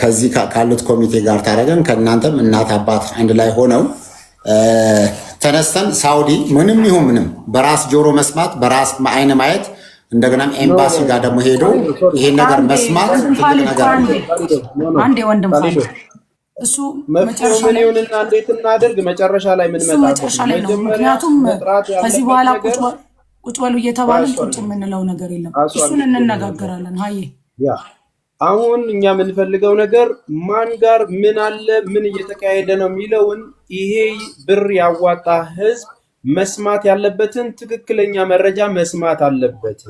ከዚህ ካሉት ኮሚቴ ጋር ታረገን ከእናንተም እናት አባት አንድ ላይ ሆነው ተነስተን ሳውዲ ምንም ይሁን ምንም በራስ ጆሮ መስማት በራስ አይን ማየት እንደገናም ኤምባሲ ጋር ደግሞ ሄዶ ይሄን ነገር መስማት ትልቅ ነገር ነው። አንዴ ወንድም ካለ እሱ መጨረሻ ላይ ይሁንና እንዴት እናደርግ መጨረሻ ላይ ምን መጨረሻ ላይ ነው። ምክንያቱም ከዚህ በኋላ ቁጭ በሉ እየተባለን ቁጭ የምንለው ነገር የለም። እሱን እንነጋገራለን። ሀዬ ያ አሁን እኛ የምንፈልገው ነገር ማን ጋር ምን አለ ምን እየተካሄደ ነው የሚለውን ይሄ ብር ያዋጣ ህዝብ መስማት ያለበትን ትክክለኛ መረጃ መስማት አለበት።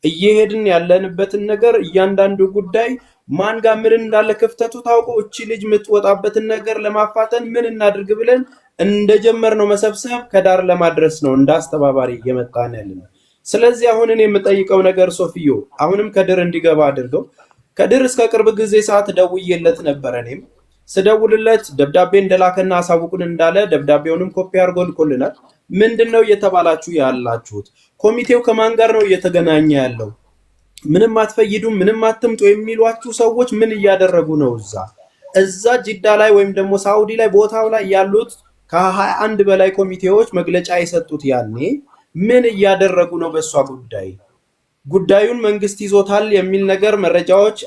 እየሄድን ያለንበትን ነገር እያንዳንዱ ጉዳይ ማን ጋር ምን እንዳለ ክፍተቱ ታውቆ እቺ ልጅ የምትወጣበትን ነገር ለማፋጠን ምን እናድርግ ብለን እንደጀመርነው መሰብሰብ ከዳር ለማድረስ ነው እንዳስተባባሪ እየመጣን ያለነው። ስለዚህ አሁን እኔ የምጠይቀው ነገር ሶፊዮ አሁንም ከድር እንዲገባ አድርገው። ከድር እስከ ቅርብ ጊዜ ሰዓት ደውዬለት ነበር። እኔም ስደውልለት ደብዳቤ እንደላከና አሳውቁን እንዳለ ደብዳቤውንም ኮፒ አድርጎ ልኮልናል። ምንድነው እየተባላችሁ ያላችሁት? ኮሚቴው ከማን ጋር ነው እየተገናኘ ያለው? ምንም አትፈይዱም ምንም አትምጡ የሚሏችሁ ሰዎች ምን እያደረጉ ነው? እዛ ጅዳ ላይ ወይም ደግሞ ሳውዲ ላይ ቦታው ላይ ያሉት ከ21 በላይ ኮሚቴዎች መግለጫ የሰጡት ያኔ ምን እያደረጉ ነው? በሷ ጉዳዩን መንግስት ይዞታል የሚል ነገር መረጃዎች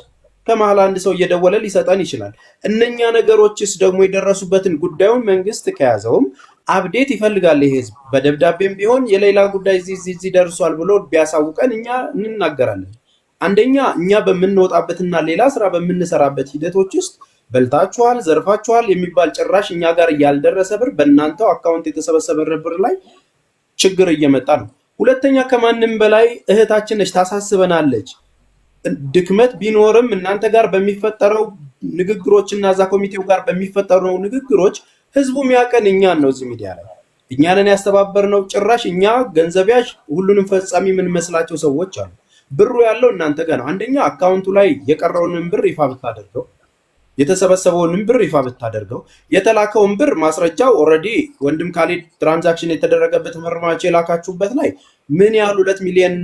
ከመሃል አንድ ሰው እየደወለ ሊሰጠን ይችላል። እነኛ ነገሮችስ ደግሞ የደረሱበትን ጉዳዩን መንግስት ከያዘውም አፕዴት ይፈልጋል። ይሄ ህዝብ በደብዳቤም ቢሆን የሌላ ጉዳይ እዚህ ደርሷል ብሎ ቢያሳውቀን እኛ እንናገራለን። አንደኛ እኛ በምንወጣበትና ሌላ ስራ በምንሰራበት ሂደቶች ውስጥ በልታችኋል ዘርፋችኋል የሚባል ጭራሽ እኛ ጋር ያልደረሰ ብር በእናንተው አካውንት የተሰበሰበ ብር ላይ ችግር እየመጣ ነው። ሁለተኛ ከማንም በላይ እህታችን ነች፣ ታሳስበናለች። ድክመት ቢኖርም እናንተ ጋር በሚፈጠረው ንግግሮች እና እዛ ኮሚቴው ጋር በሚፈጠረው ንግግሮች ህዝቡ የሚያቀን እኛን ነው። እዚህ ሚዲያ ላይ እኛንን ያስተባበርነው ጭራሽ እኛ ገንዘብ ያዥ ሁሉንም ፈጻሚ ምን መስላቸው ሰዎች አሉ። ብሩ ያለው እናንተ ጋር ነው። አንደኛ አካውንቱ ላይ የቀረውንም ብር ይፋ ብታደርገው፣ የተሰበሰበውንም ብር ይፋ ብታደርገው፣ የተላከውን ብር ማስረጃው ኦልሬዲ ወንድም ካሊድ ትራንዛክሽን የተደረገበት መርማች የላካችሁበት ላይ ምን ያህል 2 ሚሊዮን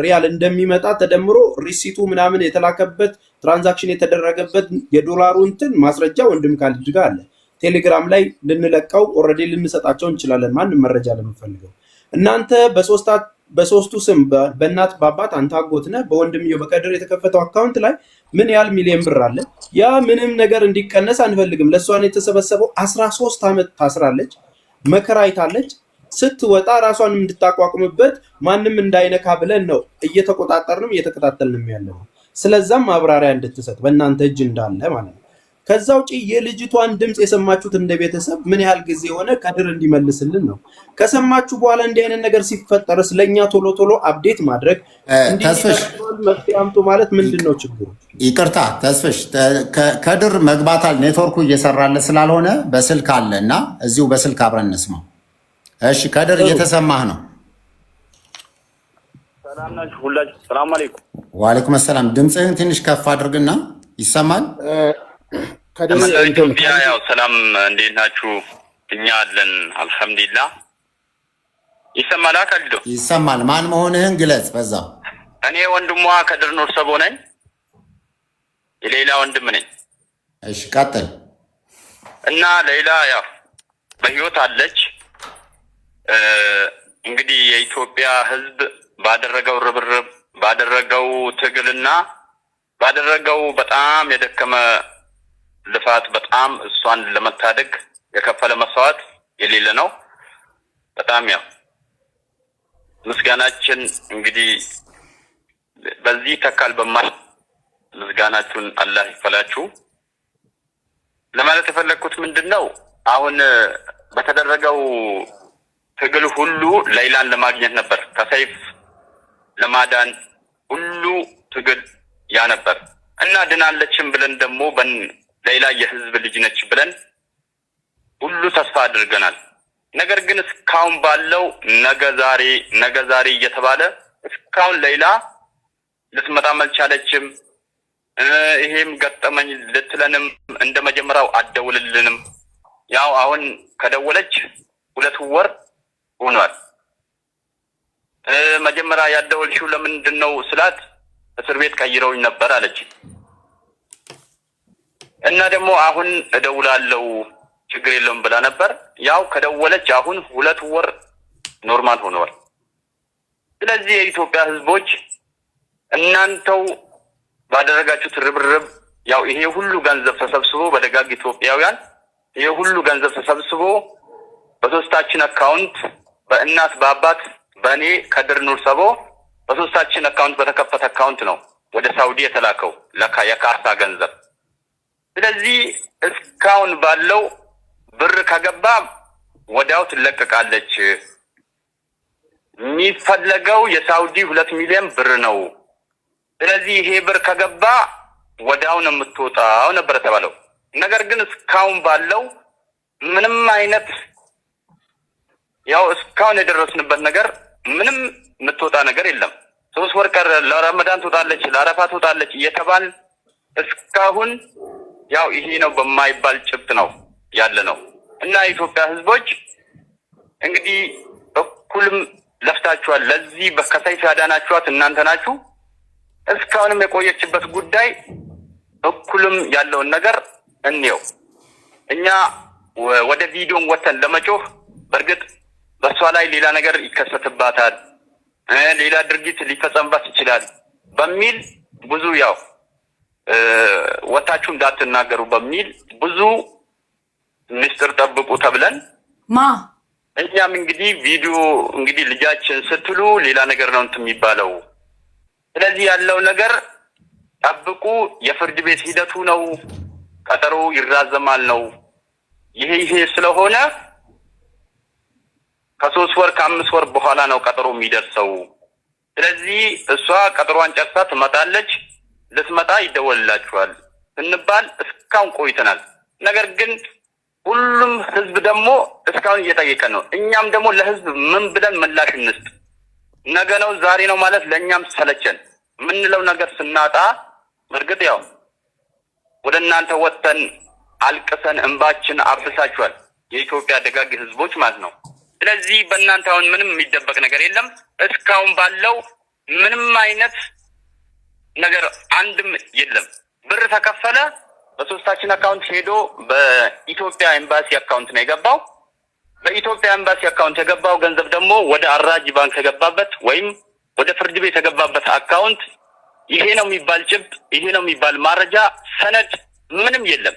ሪያል እንደሚመጣ ተደምሮ ሪሲቱ ምናምን የተላከበት ትራንዛክሽን የተደረገበት የዶላሩ እንትን ማስረጃ ወንድም ካሊድ ጋር አለ። ቴሌግራም ላይ ልንለቀው ኦልሬዲ ልንሰጣቸው እንችላለን። ማንም መረጃ ለምፈልገው እናንተ በሶስቱ ስም በእናት በአባት አንተ አጎት ነህ በወንድምየው በቀድር የተከፈተው አካውንት ላይ ምን ያህል ሚሊዮን ብር አለ? ያ ምንም ነገር እንዲቀነስ አንፈልግም። ለሷን የተሰበሰበው 13 ዓመት ታስራለች፣ መከራ አይታለች። ስትወጣ ራሷን እንድታቋቁምበት ማንም እንዳይነካ ብለን ነው እየተቆጣጠርንም እየተከታተልንም ያለው። ስለዛም ማብራሪያ እንድትሰጥ በእናንተ እጅ እንዳለ ማለት ነው። ከዛ ውጪ የልጅቷን ድምጽ የሰማችሁት እንደ ቤተሰብ ምን ያህል ጊዜ ሆነ? ከድር እንዲመልስልን ነው። ከሰማችሁ በኋላ እንዲህ አይነት ነገር ሲፈጠር ስለኛ ቶሎ አፕዴት ማድረግ ተስፍሽ መፍትሄ አምጡ ማለት ምንድነው ችግሩ? ይቅርታ ተስፍሽ ከድር መግባታል ኔትወርኩ እየሰራለ ስላልሆነ በስልክ አለ እና እዚሁ በስልክ አብረን እንስማው። እሺ ከድር እየተሰማህ ነው? ሰላም ናችሁ ሁላችሁ? ሰላም አለይኩም። ወአለይኩም ሰላም። ድምጽህን ትንሽ ከፍ አድርግና ይሰማል? ኢትዮጵያ ያው ሰላም እንዴት ናችሁ? እኛ አለን አልሐምዱሊላህ። ይሰማል? አካልዶ ይሰማል። ማን መሆንህን ግለጽ በዛው። እኔ ወንድሟ ከድር ኑር ሰቦ ነኝ፣ የሌላ ወንድም ነኝ። እሺ ቀጥል። እና ሌላ ያው በህይወት አለች። እንግዲህ የኢትዮጵያ ህዝብ ባደረገው ርብርብ ባደረገው ትግልና ባደረገው በጣም የደከመ ልፋት በጣም እሷን ለመታደግ የከፈለ መስዋዕት የሌለ ነው። በጣም ያው ምስጋናችን እንግዲህ በዚህ ተካል በማል ምስጋናችሁን አላህ ይፈላችሁ ለማለት የፈለኩት ምንድነው አሁን በተደረገው ትግል ሁሉ ሌላን ለማግኘት ነበር። ከሰይፍ ለማዳን ሁሉ ትግል ያ ነበር እና ድናለችም ብለን ደግሞ ሌላ የህዝብ ልጅ ነች ብለን ሁሉ ተስፋ አድርገናል። ነገር ግን እስካሁን ባለው ነገ ዛሬ እየተባለ እስካሁን ሌላ ልትመጣ አልቻለችም። ይሄም ገጠመኝ ልትለንም እንደመጀመሪያው አደውልልንም። ያው አሁን ከደወለች 2 ወር ሆኗል። መጀመሪያ ያደወልሽው ለምንድነው ስላት እስር ቤት ቀይረውኝ ነበር አለች። እና ደግሞ አሁን እደውላለሁ ችግር የለውም ብላ ነበር። ያው ከደወለች አሁን 2 ወር ኖርማል ሆነዋል። ስለዚህ የኢትዮጵያ ህዝቦች እናንተው ባደረጋችሁት ርብርብ ያው ይሄ ሁሉ ገንዘብ ተሰብስቦ በደጋግ ኢትዮጵያውያን ይሄ ሁሉ ገንዘብ ተሰብስቦ በሶስታችን አካውንት በእናት በአባት በእኔ ከድር ኑር ሰቦ በሶስታችን አካውንት በተከፈተ አካውንት ነው ወደ ሳውዲ የተላከው የካርታ ገንዘብ። ስለዚህ እስካሁን ባለው ብር ከገባ ወዲያው ትለቀቃለች። የሚፈለገው የሳውዲ 2 ሚሊዮን ብር ነው። ስለዚህ ይሄ ብር ከገባ ወዲያው ነው የምትወጣው ነበር ተባለው። ነገር ግን እስካሁን ባለው ምንም አይነት ያው እስካሁን የደረስንበት ነገር ምንም የምትወጣ ነገር የለም። 3 ወር ቀረ፣ ለረመዳን ትወጣለች፣ ለአረፋ ትወጣለች እየተባል እስካሁን ያው ይሄ ነው በማይባል ጭብጥ ነው ያለ ነው። እና የኢትዮጵያ ህዝቦች እንግዲህ እኩልም ለፍታችኋል። ለዚህ ከሰይፍ ያዳናችኋት እናንተ ናችሁ። እስካሁንም የቆየችበት ጉዳይ እኩልም ያለውን ነገር እንየው። እኛ ወደ ቪዲዮን ወተን ለመጮህ በእርግጥ በሷ ላይ ሌላ ነገር ይከሰትባታል፣ ሌላ ድርጊት ሊፈጸምባት ይችላል በሚል ብዙ ያው ወታችሁ እንዳትናገሩ በሚል ብዙ ምስጢር ጠብቁ ተብለን እኛም እንግዲህ ቪዲዮ እንግዲህ ልጃችን ስትሉ ሌላ ነገር ነው እንትን የሚባለው። ስለዚህ ያለው ነገር ጠብቁ፣ የፍርድ ቤት ሂደቱ ነው፣ ቀጠሮ ይራዘማል ነው። ይሄ ስለሆነ ከ3 ወር ከ5 ወር በኋላ ነው ቀጠሮ የሚደርሰው። ስለዚህ እሷ ቀጠሯን ጨርሳ ትመጣለች። ልትመጣ ይደወልላችኋል እንባል እስካሁን ቆይተናል። ነገር ግን ሁሉም ህዝብ ደግሞ እስካሁን እየጠየቀ ነው። እኛም ደግሞ ለህዝብ ምን ብለን ምላሽ እንስጥ? ነገ ነው ዛሬ ነው ማለት ለእኛም ሰለቸን። ምንለው ነገር ስናጣ በእርግጥ ያው ወደ እናንተ ወጥተን አልቅሰን እንባችን አብሳችኋል፣ የኢትዮጵያ ደጋግ ህዝቦች ማለት ነው። ስለዚህ በእናንተ አሁን ምንም የሚደበቅ ነገር የለም። እስካሁን ባለው ምንም አይነት ነገር አንድም የለም። ብር ተከፈለ፣ በሶስታችን አካውንት ሄዶ በኢትዮጵያ ኤምባሲ አካውንት ነው የገባው። በኢትዮጵያ ኤምባሲ አካውንት የገባው ገንዘብ ደግሞ ወደ አራጅ ባንክ የገባበት ወይም ወደ ፍርድ ቤት የገባበት አካውንት ይሄ ነው የሚባል ጭብጥ፣ ይሄ ነው የሚባል ማረጃ ሰነድ ምንም የለም።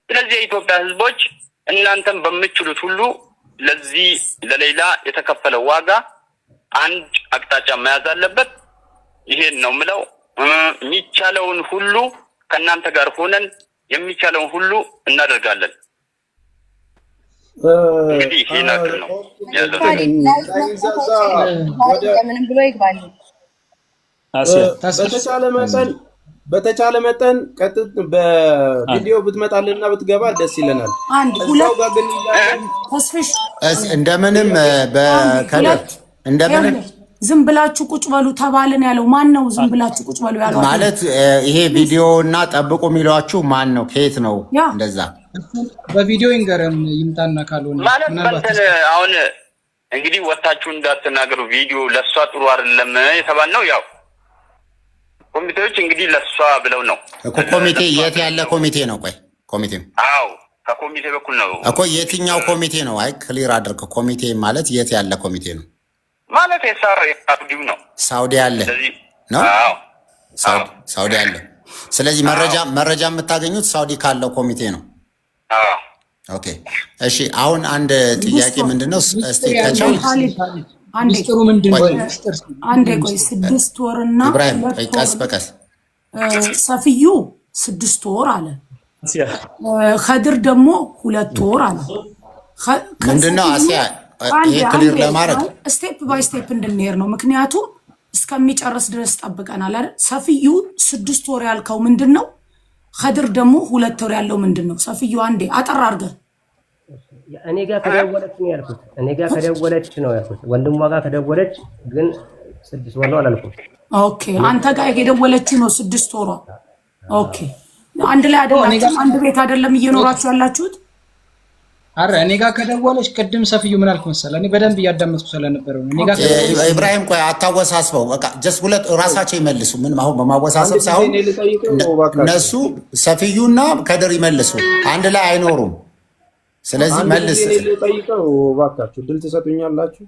ስለዚህ የኢትዮጵያ ህዝቦች እናንተም በምትችሉት ሁሉ ለዚህ ለሌላ የተከፈለው ዋጋ አንድ አቅጣጫ መያዝ አለበት። ይሄን ነው ምለው። የሚቻለውን ሁሉ ከእናንተ ጋር ሆነን የሚቻለውን ሁሉ እናደርጋለን። እንግዲህ ይሄ ነገር ነው ያለው። ምንም ብሎ ይግባል። በተቻለ መጠን ቀጥታ በቪዲዮ ብትመጣልና ብትገባ ደስ ይለናል። አንድ ሁለት ግን ተስፍሽ እንደምንም በከለት እንደምንም ዝም ብላችሁ ቁጭ በሉ ተባልን ያለው ማን ነው? ዝም ብላችሁ ቁጭ በሉ ያለው ማለት ይሄ ቪዲዮና ጠብቁ የሚሏችሁ ማን ነው? ከየት ነው? እንደዛ በቪዲዮ ይንገረን ይምጣና ካልሆነ ማለት አሁን እንግዲህ ወጣችሁ እንዳትናገሩ ቪዲዮ ለሷ ጥሩ አይደለም የተባልነው ያው ኮሚቴዎች እንግዲህ ለሷ ብለው ነው እኮ። ኮሚቴ የት ያለ ኮሚቴ ነው? ቆይ ኮሚቴው አዎ ከኮሚቴ በኩል ነው እኮ። የትኛው ኮሚቴ ነው? አይ ክሊር አድርግ። ኮሚቴ ማለት የት ያለ ኮሚቴ ነው ማለት? የሳውዲው ነው። ሳውዲ ያለ ነው? አዎ ሳውዲ ያለ። ስለዚህ መረጃ የምታገኙት ሳውዲ ካለው ኮሚቴ ነው። አዎ ኦኬ እሺ። አሁን አንድ ጥያቄ ምንድነው? እስቲ ከቻው ሚስጥሩ ምንድነው? አንዴ ቆይ 6 ወርና ኢብራሂም ቀስ በቀስ ሰፊዩ 6 ወር አለ። ከድር ደግሞ 2 ወር አለ። ምንድነው አሲያ ይሄ ክሊር ለማድረግ ስቴፕ ባይ ስቴፕ እንድንሄድ ነው። ምክንያቱም እስከሚጨርስ ድረስ ጠብቀናል አይደል? ሰፊዩ 6 ወር ያልከው ምንድነው? ከድር ደግሞ 2 ወር ያለው ምንድነው? ሰፊዩ አንዴ አጠር አድርገህ እኔ ጋር ከደወለች ነው ያልኩት። እኔ ጋር ከደወለች ነው ያልኩት። ወንድሟ ጋር ከደወለች ግን 6 ወር ነው አላልኩም። ኦኬ አንተ ጋር የደወለች ነው 6 ወሯ። ኦኬ አንድ ላይ አይደለም፣ አንድ ቤት አይደለም እየኖራችሁ ያላችሁት? አረ እኔ ጋር ከደወለች ቅድም ሰፊዩ ምን አልኩ መሰለህ? እኔ በደንብ እያዳመጥኩ ስለነበረው እኔ ጋር ኢብራሂም ቆይ አታወሳስበው። በቃ ጀስት ሁለት ራሳቸው ይመልሱ። ምን አሁን በማወሳሰብ ሳይሆን እነሱ ሰፊዩና ከድር ይመልሱ። አንድ ላይ አይኖሩም። ስለዚህ መልስ ጠይቀው እባካችሁ ድል ትሰጡኛላችሁ።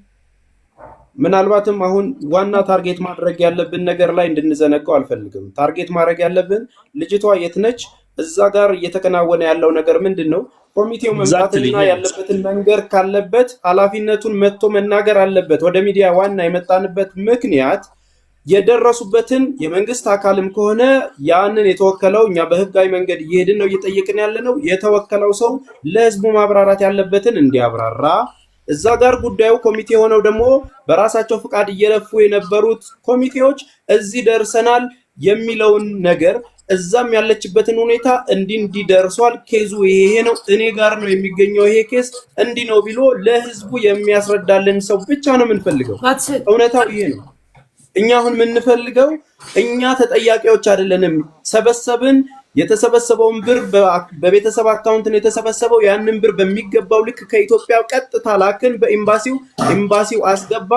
ምናልባትም አሁን ዋና ታርጌት ማድረግ ያለብን ነገር ላይ እንድንዘነቀው አልፈልግም። ታርጌት ማድረግ ያለብን ልጅቷ የት ነች? እዛ ጋር እየተከናወነ ያለው ነገር ምንድን ነው? ኮሚቴው መምጣትና ያለበትን መንገር ካለበት ኃላፊነቱን መጥቶ መናገር አለበት። ወደ ሚዲያ ዋና የመጣንበት ምክንያት የደረሱበትን የመንግስት አካልም ከሆነ ያንን የተወከለው እኛ በህጋዊ መንገድ እየሄድን ነው እየጠየቅን ያለ ነው። የተወከለው ሰው ለህዝቡ ማብራራት ያለበትን እንዲያብራራ፣ እዛ ጋር ጉዳዩ ኮሚቴ ሆነው ደግሞ በራሳቸው ፍቃድ እየለፉ የነበሩት ኮሚቴዎች እዚህ ደርሰናል የሚለውን ነገር እዛም ያለችበትን ሁኔታ እንዲህ ደርሷል፣ ኬዙ ይሄ ነው፣ እኔ ጋር ነው የሚገኘው ይሄ ኬስ እንዲህ ነው ብሎ ለህዝቡ የሚያስረዳልን ሰው ብቻ ነው የምንፈልገው። እውነታው ይሄ ነው። እኛ አሁን የምንፈልገው እኛ ተጠያቂዎች አይደለንም። ሰበሰብን፣ የተሰበሰበውን ብር በቤተሰብ አካውንት ነው የተሰበሰበው። ያንን ብር በሚገባው ልክ ከኢትዮጵያ ቀጥታ ላክን በኤምባሲው፣ ኤምባሲው አስገባ፣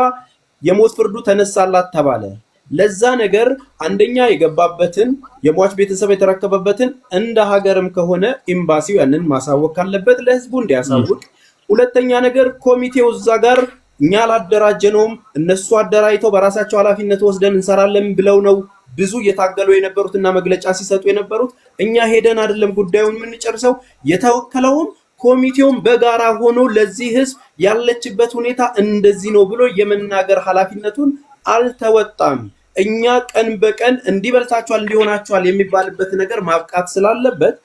የሞት ፍርዱ ተነሳላት ተባለ። ለዛ ነገር አንደኛ የገባበትን የሟች ቤተሰብ የተረከበበትን እንደ ሀገርም ከሆነ ኤምባሲው ያንን ማሳወቅ ካለበት ለህዝቡ እንዲያሳውቅ። ሁለተኛ ነገር ኮሚቴው እዛ ጋር እኛ አላደራጀነውም፣ እነሱ አደራጅተው በራሳቸው ኃላፊነት ወስደን እንሰራለን ብለው ነው ብዙ እየታገሉ የነበሩትና መግለጫ ሲሰጡ የነበሩት። እኛ ሄደን አይደለም ጉዳዩን የምንጨርሰው። የተወከለውም ኮሚቴውም በጋራ ሆኖ ለዚህ ህዝብ ያለችበት ሁኔታ እንደዚህ ነው ብሎ የመናገር ኃላፊነቱን አልተወጣም። እኛ ቀን በቀን እንዲበልታችኋል እንዲሆናችኋል የሚባልበት ነገር ማብቃት ስላለበት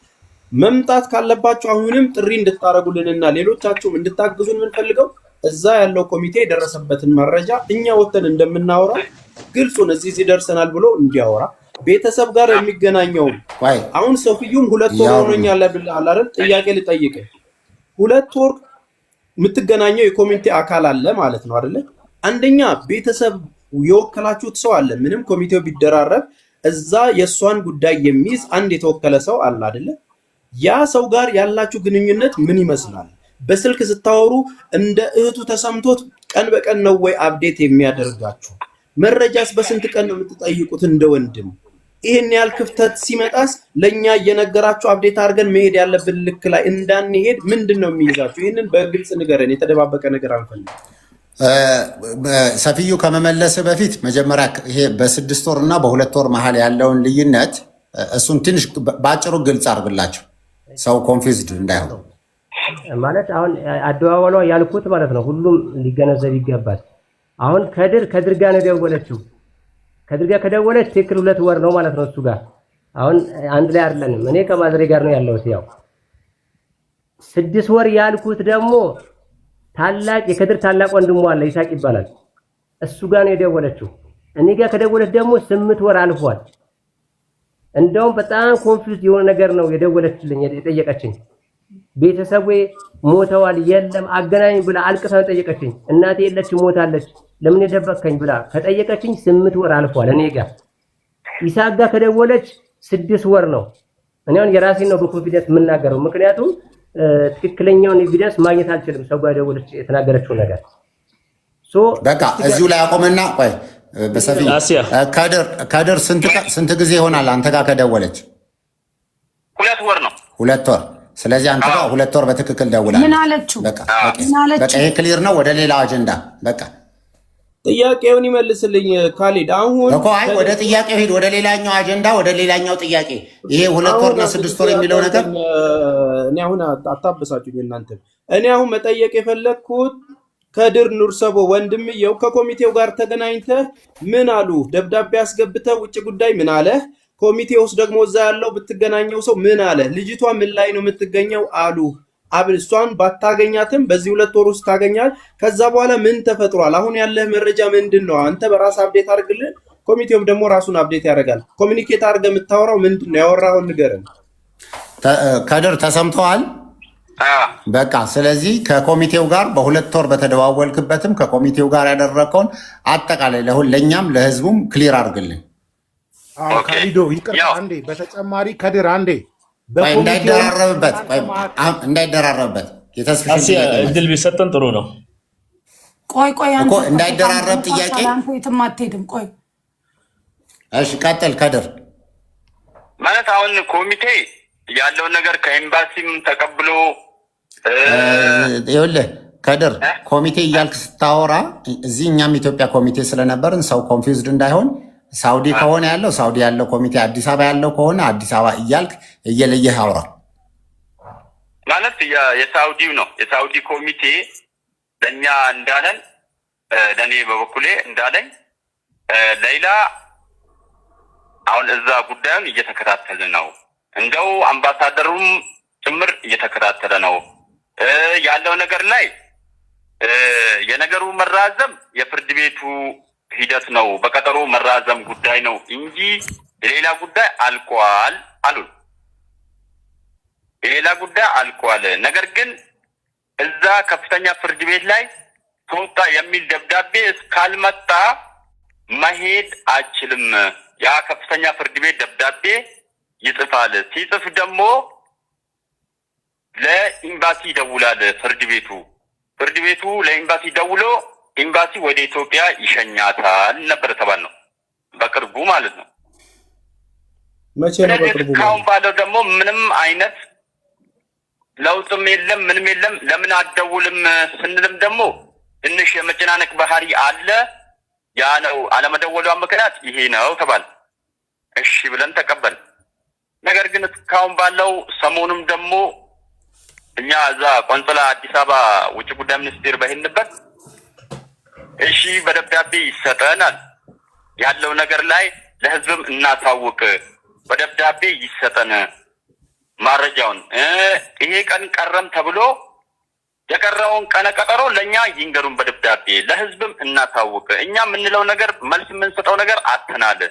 መምጣት ካለባችሁ አሁንም ጥሪ እንድታረጉልንና ሌሎቻችሁም እንድታግዙን የምንፈልገው እዛ ያለው ኮሚቴ የደረሰበትን መረጃ እኛ ወተን እንደምናወራ ግልጹን እዚህ ደርሰናል ብሎ እንዲያወራ፣ ቤተሰብ ጋር የሚገናኘው አሁን ሶፊዩም 2 ወር ሆኖኛል ብለሃል አይደል? ጥያቄ ልጠይቅ። 2 ወር የምትገናኘው የኮሚቴ አካል አለ ማለት ነው አይደለ? አንደኛ ቤተሰብ የወከላችሁት ሰው አለ። ምንም ኮሚቴው ቢደራረብ እዛ የሷን ጉዳይ የሚይዝ አንድ የተወከለ ሰው አለ አይደለ? ያ ሰው ጋር ያላችሁ ግንኙነት ምን ይመስላል? በስልክ ስታወሩ እንደ እህቱ ተሰምቶት ቀን በቀን ነው ወይ አፕዴት የሚያደርጋችሁ? መረጃስ በስንት ቀን ነው የምትጠይቁት እንደ ወንድም? ይሄን ያህል ክፍተት ሲመጣስ ለኛ እየነገራችሁ አፕዴት አድርገን መሄድ ያለብን ልክ ላይ እንዳንሄድ ምንድነው የሚይዛችሁ? ይሄንን በግልጽ ንገረን። የተደባበቀ ነገር አንፈልግም። ሰፊዩ ከመመለስ በፊት መጀመሪያ ይሄ በ6 ወር እና በ2 ወር መሀል ያለውን ልዩነት እሱን ትንሽ ባጭሩ ግልጽ አድርግላቸው፣ ሰው ኮንፊውዝድ እንዳይሆን። ማለት አሁን አደዋወሏ ያልኩት ማለት ነው ሁሉም ሊገነዘብ ይገባል። አሁን ከድር ጋር ነው የደወለችው። ከድር ጋር ከደወለች ትክክል 2 ወር ነው ማለት ነው እሱ ጋር። አሁን አንድ ላይ አይደለንም። እኔ ከማድሬ ጋር ነው ያለሁት። ያው 6 ወር ያልኩት ደግሞ ታላቅ የከድር ታላቅ ወንድሙ አለ ይሳቅ ይባላል። እሱ ጋር ነው የደወለችው። እኔ ጋር ከደወለች ደግሞ 8 ወር አልፏል። እንደውም በጣም ኮንፊውዝ የሆነ ነገር ነው የደወለችልኝ የጠየቀችኝ። ቤተሰቡ ሞተዋል የለም አገናኝ ብላ አልቅሳ ጠየቀችኝ። እናቴ የለች ሞታለች ለምን የደበከኝ ብላ ከጠየቀችኝ 8 ወር አልፏል። እኔ ጋር ይሳቅ ጋር ከደወለች 6 ወር ነው። እኔ አሁን የራሴን ነው በኮንፊደንስ የምናገረው፣ ምክንያቱም ትክክለኛውን ኤቪደንስ ማግኘት አልችልም። ሰው ጋር ደወለች የተናገረችው ነገር በቃ እዚሁ ላይ አቆመና ቆይ በሰፊ ከድር ስንት ጊዜ ይሆናል አንተ ጋር ከደወለች? 2 ወር ነው። 2 ወር። ስለዚህ አንተ ጋር 2 ወር በትክክል ደውላለች። ምን አለችው? በቃ ይሄ ክሊር ነው። ወደ ሌላ አጀንዳ በቃ ጥያቄውን ይመልስልኝ ካሊድ። አሁን እኮ አይ ወደ ጥያቄው ሄድ፣ ወደ ሌላኛው አጀንዳ፣ ወደ ሌላኛው ጥያቄ። ይሄ 2 ወርና 6 ወር የሚለው ነገር እኔ አሁን አታበሳችሁኝ እናንተ። እኔ አሁን መጠየቅ የፈለግኩት ከድር ኑርሰቦ ወንድምየው ከኮሚቴው ጋር ተገናኝተህ ምን አሉ? ደብዳቤ አስገብተህ ውጭ ጉዳይ ምን አለ? ኮሚቴ ውስጥ ደግሞ እዛ ያለው ብትገናኘው ሰው ምን አለ? ልጅቷ ምን ላይ ነው የምትገኘው አሉ? እሷን ባታገኛትም በዚህ 2 ወር ውስጥ ታገኛል። ከዛ በኋላ ምን ተፈጥሯል? አሁን ያለህ መረጃ ምንድን ነው? አንተ በራስ አፕዴት አድርግልን፣ ኮሚቴውም ደግሞ ራሱን አፕዴት ያደርጋል። ኮሚኒኬት አድርገህ የምታወራው ምንድን ነው? ያወራውን ንገረን። ከድር ተሰምተዋል? በቃ ስለዚህ ከኮሚቴው ጋር በ2 ወር በተደዋወልክበትም ከኮሚቴው ጋር ያደረከውን አጠቃላይ ለእኛም ለህዝቡም ክሊር አድርግልን። ካሊዶ ይቅርታ አንዴ በተጨማሪ ከድር አንዴ እንዳይደራረብበት እድል ቢሰጠን ጥሩ ነው። ቆይ እንዳይደራረብ ጥያቄ የትም አትሄድም። ቆይ እሺ ቀጥል ከድር። ማለት አሁን ኮሚቴ ያለውን ነገር ከኤምባሲም ተቀብሎ ይኸውልህ ከድር ኮሚቴ እያልክ ስታወራ እዚህ እኛም ኢትዮጵያ ኮሚቴ ስለነበርን ሰው ኮንፊውዝድ እንዳይሆን ሳውዲ ከሆነ ያለው ሳውዲ ያለው ኮሚቴ፣ አዲስ አበባ ያለው ከሆነ አዲስ አበባ እያልክ እየለየህ አውራ። ማለት የሳውዲው ነው የሳውዲ ኮሚቴ ለእኛ እንዳለን ለእኔ በበኩሌ እንዳለኝ ሌላ አሁን እዛ ጉዳዩን እየተከታተለ ነው። እንደው አምባሳደሩም ጭምር እየተከታተለ ነው ያለው ነገር ላይ የነገሩ መራዘም የፍርድ ቤቱ ሂደት ነው፣ በቀጠሮ መራዘም ጉዳይ ነው እንጂ የሌላ ጉዳይ አልቋል አሉ። የሌላ ጉዳይ አልቋል፣ ነገር ግን እዛ ከፍተኛ ፍርድ ቤት ላይ ተወጣ የሚል ደብዳቤ እስካልመጣ መሄድ አችልም። ያ ከፍተኛ ፍርድ ቤት ደብዳቤ ይጽፋል። ሲጽፍ ደግሞ ለኤምባሲ ይደውላል። ፍርድ ቤቱ ለኤምባሲ ደውሎ ኤምባሲ ወደ ኢትዮጵያ ይሸኛታል ነበር ተባልነው፣ በቅርቡ ማለት ነው። መቼ ነው በቅርቡ? ካሁን ባለው ደግሞ ምንም አይነት ለውጥም የለም ምንም የለም። ለምን አትደውልም ስንልም ደግሞ ትንሽ የመጨናነቅ ባህሪ አለ። ያ ነው አለመደወሏ ምክንያት ይሄ ነው ተባለ። እሺ ብለን ተቀበል። ነገር ግን እስካሁን ባለው ሰሞኑም ደግሞ እኛ እዛ ቆንጽላ አዲስ አበባ ውጭ ጉዳይ ሚኒስቴር በሄድንበት እሺ በደብዳቤ ይሰጠናል ያለው ነገር ላይ ለህዝብም እናሳውቅ፣ በደብዳቤ ይሰጠን ማረጃውን። ይሄ ቀን ቀረም ተብሎ የቀረውን ቀነ ቀጠሮ ለኛ ይንገሩን በደብዳቤ ለህዝብም እናሳውቅ። እኛ የምንለው ነገር መልስ የምንሰጠው ነገር አጥተናል።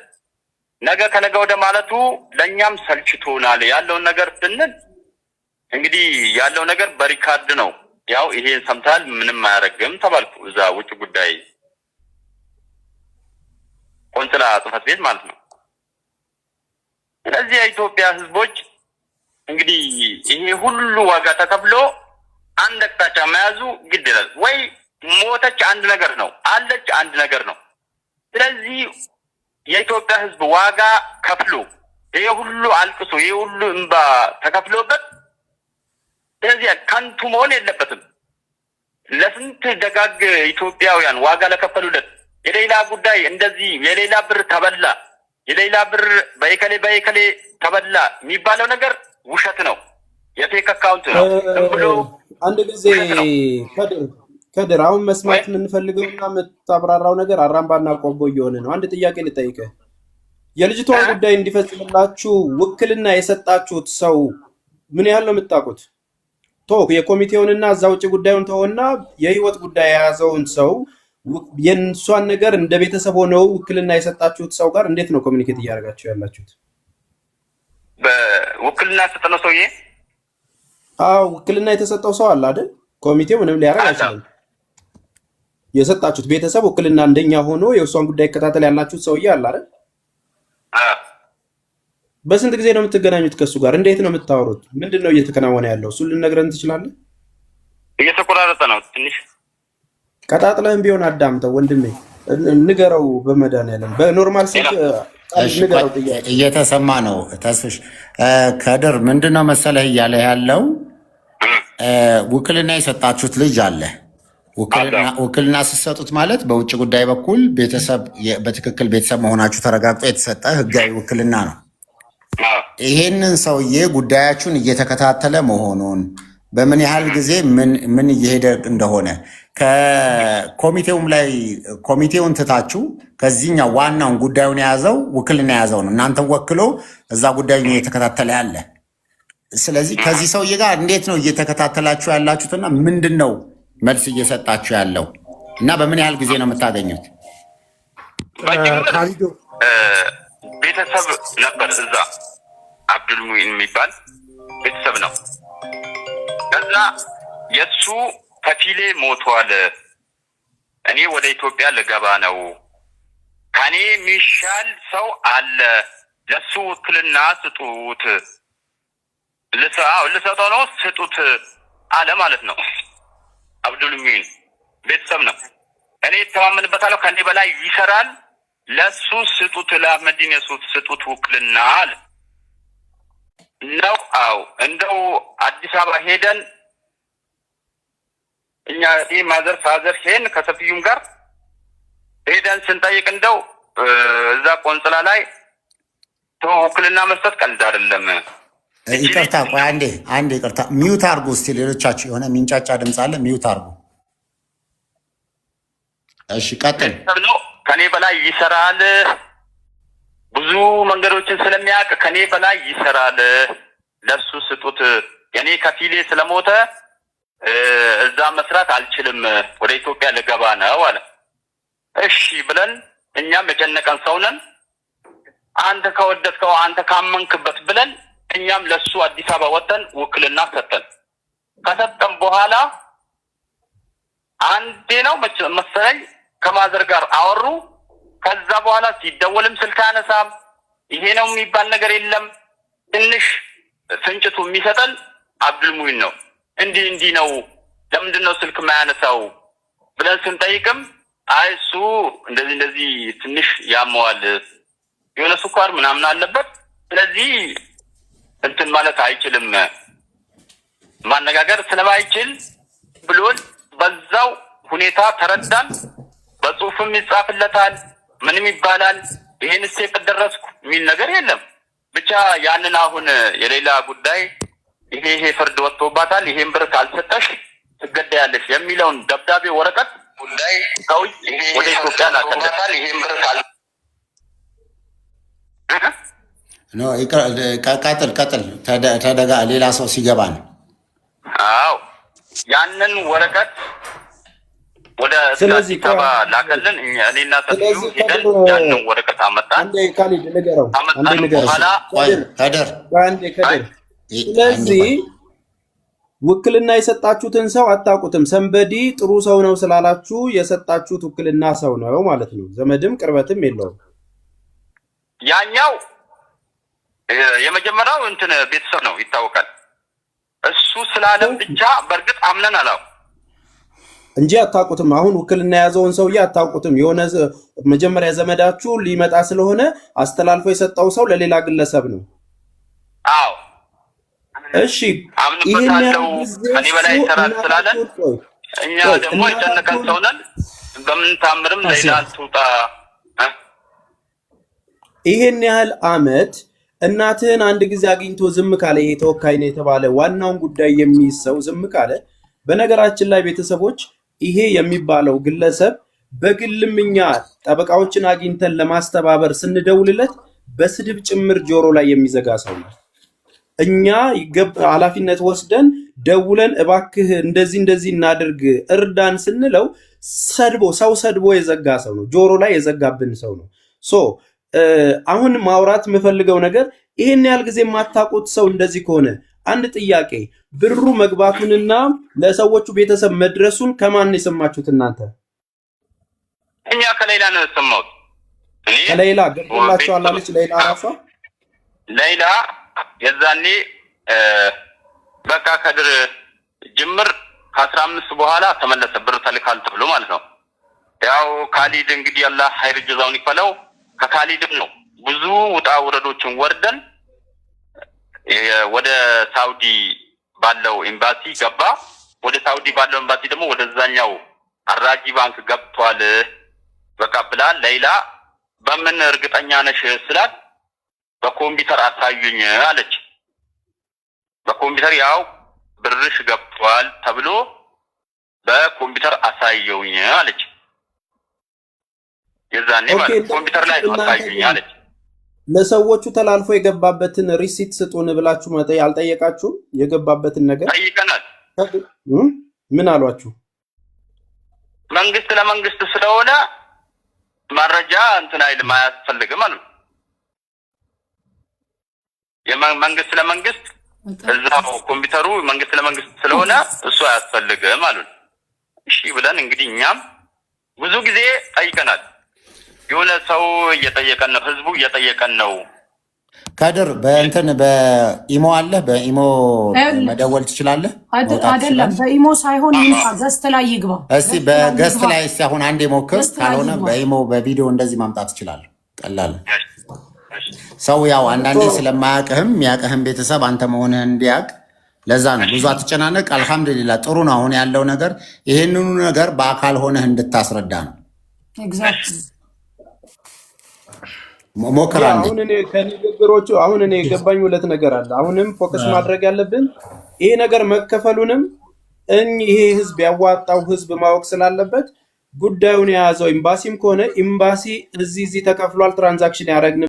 ነገ ከነገ ወደ ማለቱ ለኛም ሰልችቶናል። ያለውን ነገር ብንል እንግዲህ ያለው ነገር በሪካርድ ነው። ያው ይሄን ሰምታል ምንም አያረግም ተባልኩ። እዛ ውጭ ጉዳይ ቆንጽላ ጽሕፈት ቤት ማለት ነው። ስለዚህ የኢትዮጵያ ህዝቦች እንግዲህ ይሄ ሁሉ ዋጋ ተከፍሎ አንድ አቅጣጫ መያዙ ግድ ይላል። ወይ ሞተች አንድ ነገር ነው፣ አለች አንድ ነገር ነው። ስለዚህ የኢትዮጵያ ህዝብ ዋጋ ከፍሎ ይሄ ሁሉ አልቅሶ ይሄ ሁሉ እንባ ተከፍሎበት ስለዚህ ከንቱ መሆን የለበትም። ለስንት ደጋግ ኢትዮጵያውያን ዋጋ ለከፈሉለት የሌላ ጉዳይ እንደዚህ የሌላ ብር ተበላ፣ የሌላ ብር በየከሌ ተበላ የሚባለው ነገር ውሸት ነው፣ የፌክ አካውንት ነው ብሎ አንድ ጊዜ ከድር አሁን መስማት የምንፈልገውና የምታብራራው ነገር አራምባና ቆቦ እየሆነ ነው። አንድ ጥያቄ ልጠይቅህ። የልጅቷን ጉዳይ እንዲፈጽምላችሁ ውክልና የሰጣችሁት ሰው ምን ያህል ነው የምታውቁት? የኮሚቴውንና እዛ ውጭ ጉዳዩን ተውና የህይወት ጉዳይ የያዘውን ሰው የእሷን ነገር እንደ ቤተሰብ ሆነው ውክልና የሰጣችሁት ሰው ጋር እንዴት ነው ኮሚኒኬት እያደረጋችሁ ያላችሁት? በውክልና የሰጠነው ሰውዬ ውክልና የተሰጠው ሰው አለ አይደል? ኮሚቴው ምንም ሊያደርግ አይችልም። የሰጣችሁት ቤተሰብ ውክልና እንደኛ ሆኖ የእሷን ጉዳይ ይከታተል ያላችሁት ሰውዬ አለ አይደል? በስንት ጊዜ ነው የምትገናኙት ከእሱ ጋር? እንዴት ነው የምታወሩት? ምንድን ነው እየተከናወነ ያለው? እሱን ልነግረን ትችላለህ? እየተቆራረጠ ነው ትንሽ። ቀጣጥለህም ቢሆን አዳምጠው ወንድሜ፣ ንገረው። በመድኃኒዓለም በኖርማል ስልክ ንገረው። እየተሰማ ነው። ተስፍሽ ከድር ምንድን ነው መሰለህ እያለ ያለው ውክልና የሰጣችሁት ልጅ አለ። ውክልና ስትሰጡት ማለት በውጭ ጉዳይ በኩል ቤተሰብ በትክክል ቤተሰብ መሆናችሁ ተረጋግጦ የተሰጠ ህጋዊ ውክልና ነው። ይሄንን ሰውዬ ጉዳያችሁን እየተከታተለ መሆኑን በምን ያህል ጊዜ ምን እየሄደ እንደሆነ ከኮሚቴውም ላይ ኮሚቴውን ትታችሁ ከዚህኛው ዋናውን ጉዳዩን የያዘው ውክልና የያዘው ነው እናንተን ወክሎ እዛ ጉዳዩን እየተከታተለ ያለ። ስለዚህ ከዚህ ሰውዬ ጋር እንዴት ነው እየተከታተላችሁ ያላችሁትና ምንድን ነው መልስ እየሰጣችሁ ያለው እና በምን ያህል ጊዜ ነው የምታገኙት? ቤተሰብ ነበር እዛ አብዱልሙኢን የሚባል ቤተሰብ ነው። ከዛ የሱ ከፊሌ ሞቷል፣ እኔ ወደ ኢትዮጵያ ልገባ ነው፣ ከኔ የሚሻል ሰው አለ፣ ለሱ ውክልና ስጡት፣ ልሰጠው ነው ስጡት አለ ማለት ነው። አብዱልሙኢን ቤተሰብ ነው። እኔ ተማመንበታለሁ፣ ከኔ በላይ ይሰራል፣ ለሱ ስጡት፣ ለአህመዲን የሱት ስጡት ውክልና አለ ነው። እንደው አዲስ አበባ ሄደን እኛ ማዘር ፋዘር ሄን ከሰፊዩም ጋር ሄደን ስንጠይቅ እንደው እዛ ቆንጽላ ላይ ውክልና መስጠት ቀልድ አይደለም። ይቅርታ ቆይ አንዴ ይቅርታ ሚውት አርጉ እስቲ ሌሎቻችሁ የሆነ ሚንጫጫ ድምፅ አለ ሚውት አርጉ። እሺ ቀጥል። ከኔ በላይ ይሰራል፣ ብዙ መንገዶችን ስለሚያውቅ ከኔ በላይ ይሰራል፣ ለሱ ስጡት፣ የኔ ከፊሌ ስለሞተ እዛ መስራት አልችልም፣ ወደ ኢትዮጵያ ልገባ ነው አለ። እሺ ብለን እኛም የጨነቀን ሰው ነን፣ አንተ ከወደድከው አንተ ካመንክበት ብለን እኛም ለሱ አዲስ አበባ ወጥተን ውክልና ሰጠን። ከሰጠን በኋላ አንዴ ነው መሰለኝ ከማዘር ጋር አወሩ። ከዛ በኋላ ሲደወልም ስልክ አነሳም፣ ይሄ ነው የሚባል ነገር የለም። ትንሽ ፍንጭቱ የሚሰጠን አብዱልሙይን ነው። እንዲህ ነው፣ ለምንድን ነው ስልክ የማያነሳው ብለን ስንጠይቅም አይ እሱ እንደዚህ ትንሽ ያመዋል፣ የሆነ ስኳር ምናምን አለበት፣ ስለዚህ እንትን ማለት አይችልም፣ ማነጋገር ስለማይችል ብሎን በዛው ሁኔታ ተረዳን። በጽሁፍም ይጻፍለታል፣ ምንም ይባላል። ይሄን ስቴፕ ደረስኩ የሚል ነገር የለም። ብቻ ያንን አሁን የሌላ ጉዳይ ይሄ ፍርድ ወጥቶባታል፣ ይሄን ብር ካልሰጠሽ ትገደያለሽ የሚለውን ደብዳቤ ወረቀት ጉዳይ ከውጭ ወደ ኢትዮጵያ ላከለታል። ይሄን ብር ካል ኖ ቀጥል ተደጋ ሌላ ሰው ሲገባ ነው። አዎ ያንን ወረቀት ወደ አዲስ አበባ ላከልን። እኔና ሰፊዩ ሄደን ያንን ወረቀት አመጣን። አንዴ ካሊድ ንገረው። ስለዚህ ውክልና የሰጣችሁትን ሰው አታውቁትም። ሰንበዲ ጥሩ ሰው ነው ስላላችሁ የሰጣችሁት ውክልና ሰው ነው ማለት ነው። ዘመድም ቅርበትም የለውም። ያኛው የመጀመሪያው እንትን ቤተሰብ ነው ይታወቃል። እሱ ስላለም ብቻ በእርግጥ አምነን አላው እንጂ አታውቁትም። አሁን ውክልና የያዘውን ሰውዬ አታውቁትም። የሆነ መጀመሪያ ዘመዳችሁ ሊመጣ ስለሆነ አስተላልፎ የሰጠው ሰው ለሌላ ግለሰብ ነው። አዎ እሺ፣ አምንበታለሁ ከኔ በላይ ይሰራል ስላለን እኛ ደግሞ የጨነቀን ሰው ነን። በምን ታምርም ሌላ አትውጣ። ይሄን ያህል አመት እናትህን አንድ ጊዜ አግኝቶ ዝም ካለ ይሄ ተወካይ ነው የተባለ ዋናውን ጉዳይ የሚይዝ ሰው ዝም ካለ፣ በነገራችን ላይ ቤተሰቦች ይሄ የሚባለው ግለሰብ በግልም እኛ ጠበቃዎችን አግኝተን ለማስተባበር ስንደውልለት በስድብ ጭምር ጆሮ ላይ የሚዘጋ ሰው ነው። እኛ ኃላፊነት ወስደን ደውለን እባክህ እንደዚህ እናድርግ እርዳን ስንለው ሰድቦ የዘጋ ሰው ነው። ጆሮ ላይ የዘጋብን ሰው ነው። አሁን ማውራት የምፈልገው ነገር ይሄን ያህል ጊዜ የማታውቁት ሰው እንደዚህ ከሆነ አንድ ጥያቄ፣ ብሩ መግባቱንና ለሰዎቹ ቤተሰብ መድረሱን ከማን ነው የሰማችሁት እናንተ? እኛ ከሌላ ነው የሰማሁት። ከሌላ ገብቶላችኋል አለች ሌላ ራሷ ሌላ የዛኔ በቃ ከድር ጅምር ከ15 በኋላ ተመለሰ ብር ተልካል ተብሎ ማለት ነው። ያው ካሊድ እንግዲህ አላህ ሀይር ጀዛውን ይፈለው። ከካሊድም ነው ብዙ ውጣ ውረዶችን ወርደን ወደ ሳውዲ ባለው ኤምባሲ ገባ። ወደ ሳውዲ ባለው ኤምባሲ ደግሞ ወደዛኛው አራጂ ባንክ ገብቷል በቃ ብላ ሌላ በምን እርግጠኛ ነሽ ስላት በኮምፒውተር አሳዩኝ አለች። በኮምፒውተር ያው ብርሽ ገብቷል ተብሎ በኮምፒውተር አሳየውኝ አለች። የዛኔ ማለት ኮምፒውተር ላይ አሳዩኝ አለች። ለሰዎቹ ተላልፎ የገባበትን ሪሲት ስጡን ብላችሁ አልጠየቃችሁም? የገባበትን ነገር ጠይቀናል። ምን አሏችሁ? መንግስት ለመንግስት ስለሆነ መረጃ እንትን አይልም አያስፈልግም አሉ። የመንግስት ለመንግስት እዛው ኮምፒውተሩ መንግስት ለመንግስት ስለሆነ እሱ አያስፈልግም አሉ። እሺ ብለን እንግዲህ እኛም ብዙ ጊዜ ጠይቀናል። የሆነ ሰው እየጠየቀን ነው፣ ህዝቡ እየጠየቀን ነው። ከድር በእንትን በኢሞ አለ፣ በኢሞ መደወል ትችላለህ? አይደለም በኢሞ ሳይሆን ይምጣ ገስት ላይ ይግባ። እስቲ በገስት ላይ እስቲ አሁን አንዴ ሞክር። ካልሆነ በኢሞ በቪዲዮ እንደዚህ ማምጣት ትችላለህ። ቀላል ሰው ያው አንዳንዴ ስለማያውቅህም የሚያውቅህም ቤተሰብ አንተ መሆንህን እንዲያውቅ ለዛ ነው ብዙ አትጨናነቅ። አልহামዱሊላህ ጥሩ ነው አሁን ያለው ነገር። ይሄንኑ ነገር በአካል ሆነህ እንድታስረዳ ነው። ኤግዛክትሊ ሞክራለሁ። አሁን እኔ ከንግግሮቹ አሁን እኔ የገባኝ ሁለት ነገር አለ። አሁንም ፎከስ ማድረግ ያለብን ይሄ ነገር መከፈሉንም ይሄ ህዝብ ያዋጣው ህዝብ ማወቅ ስላለበት ጉዳዩን የያዘው ኤምባሲም ከሆነ ኤምባሲ እዚህ ተከፍሏል ትራንዛክሽን ያደረግን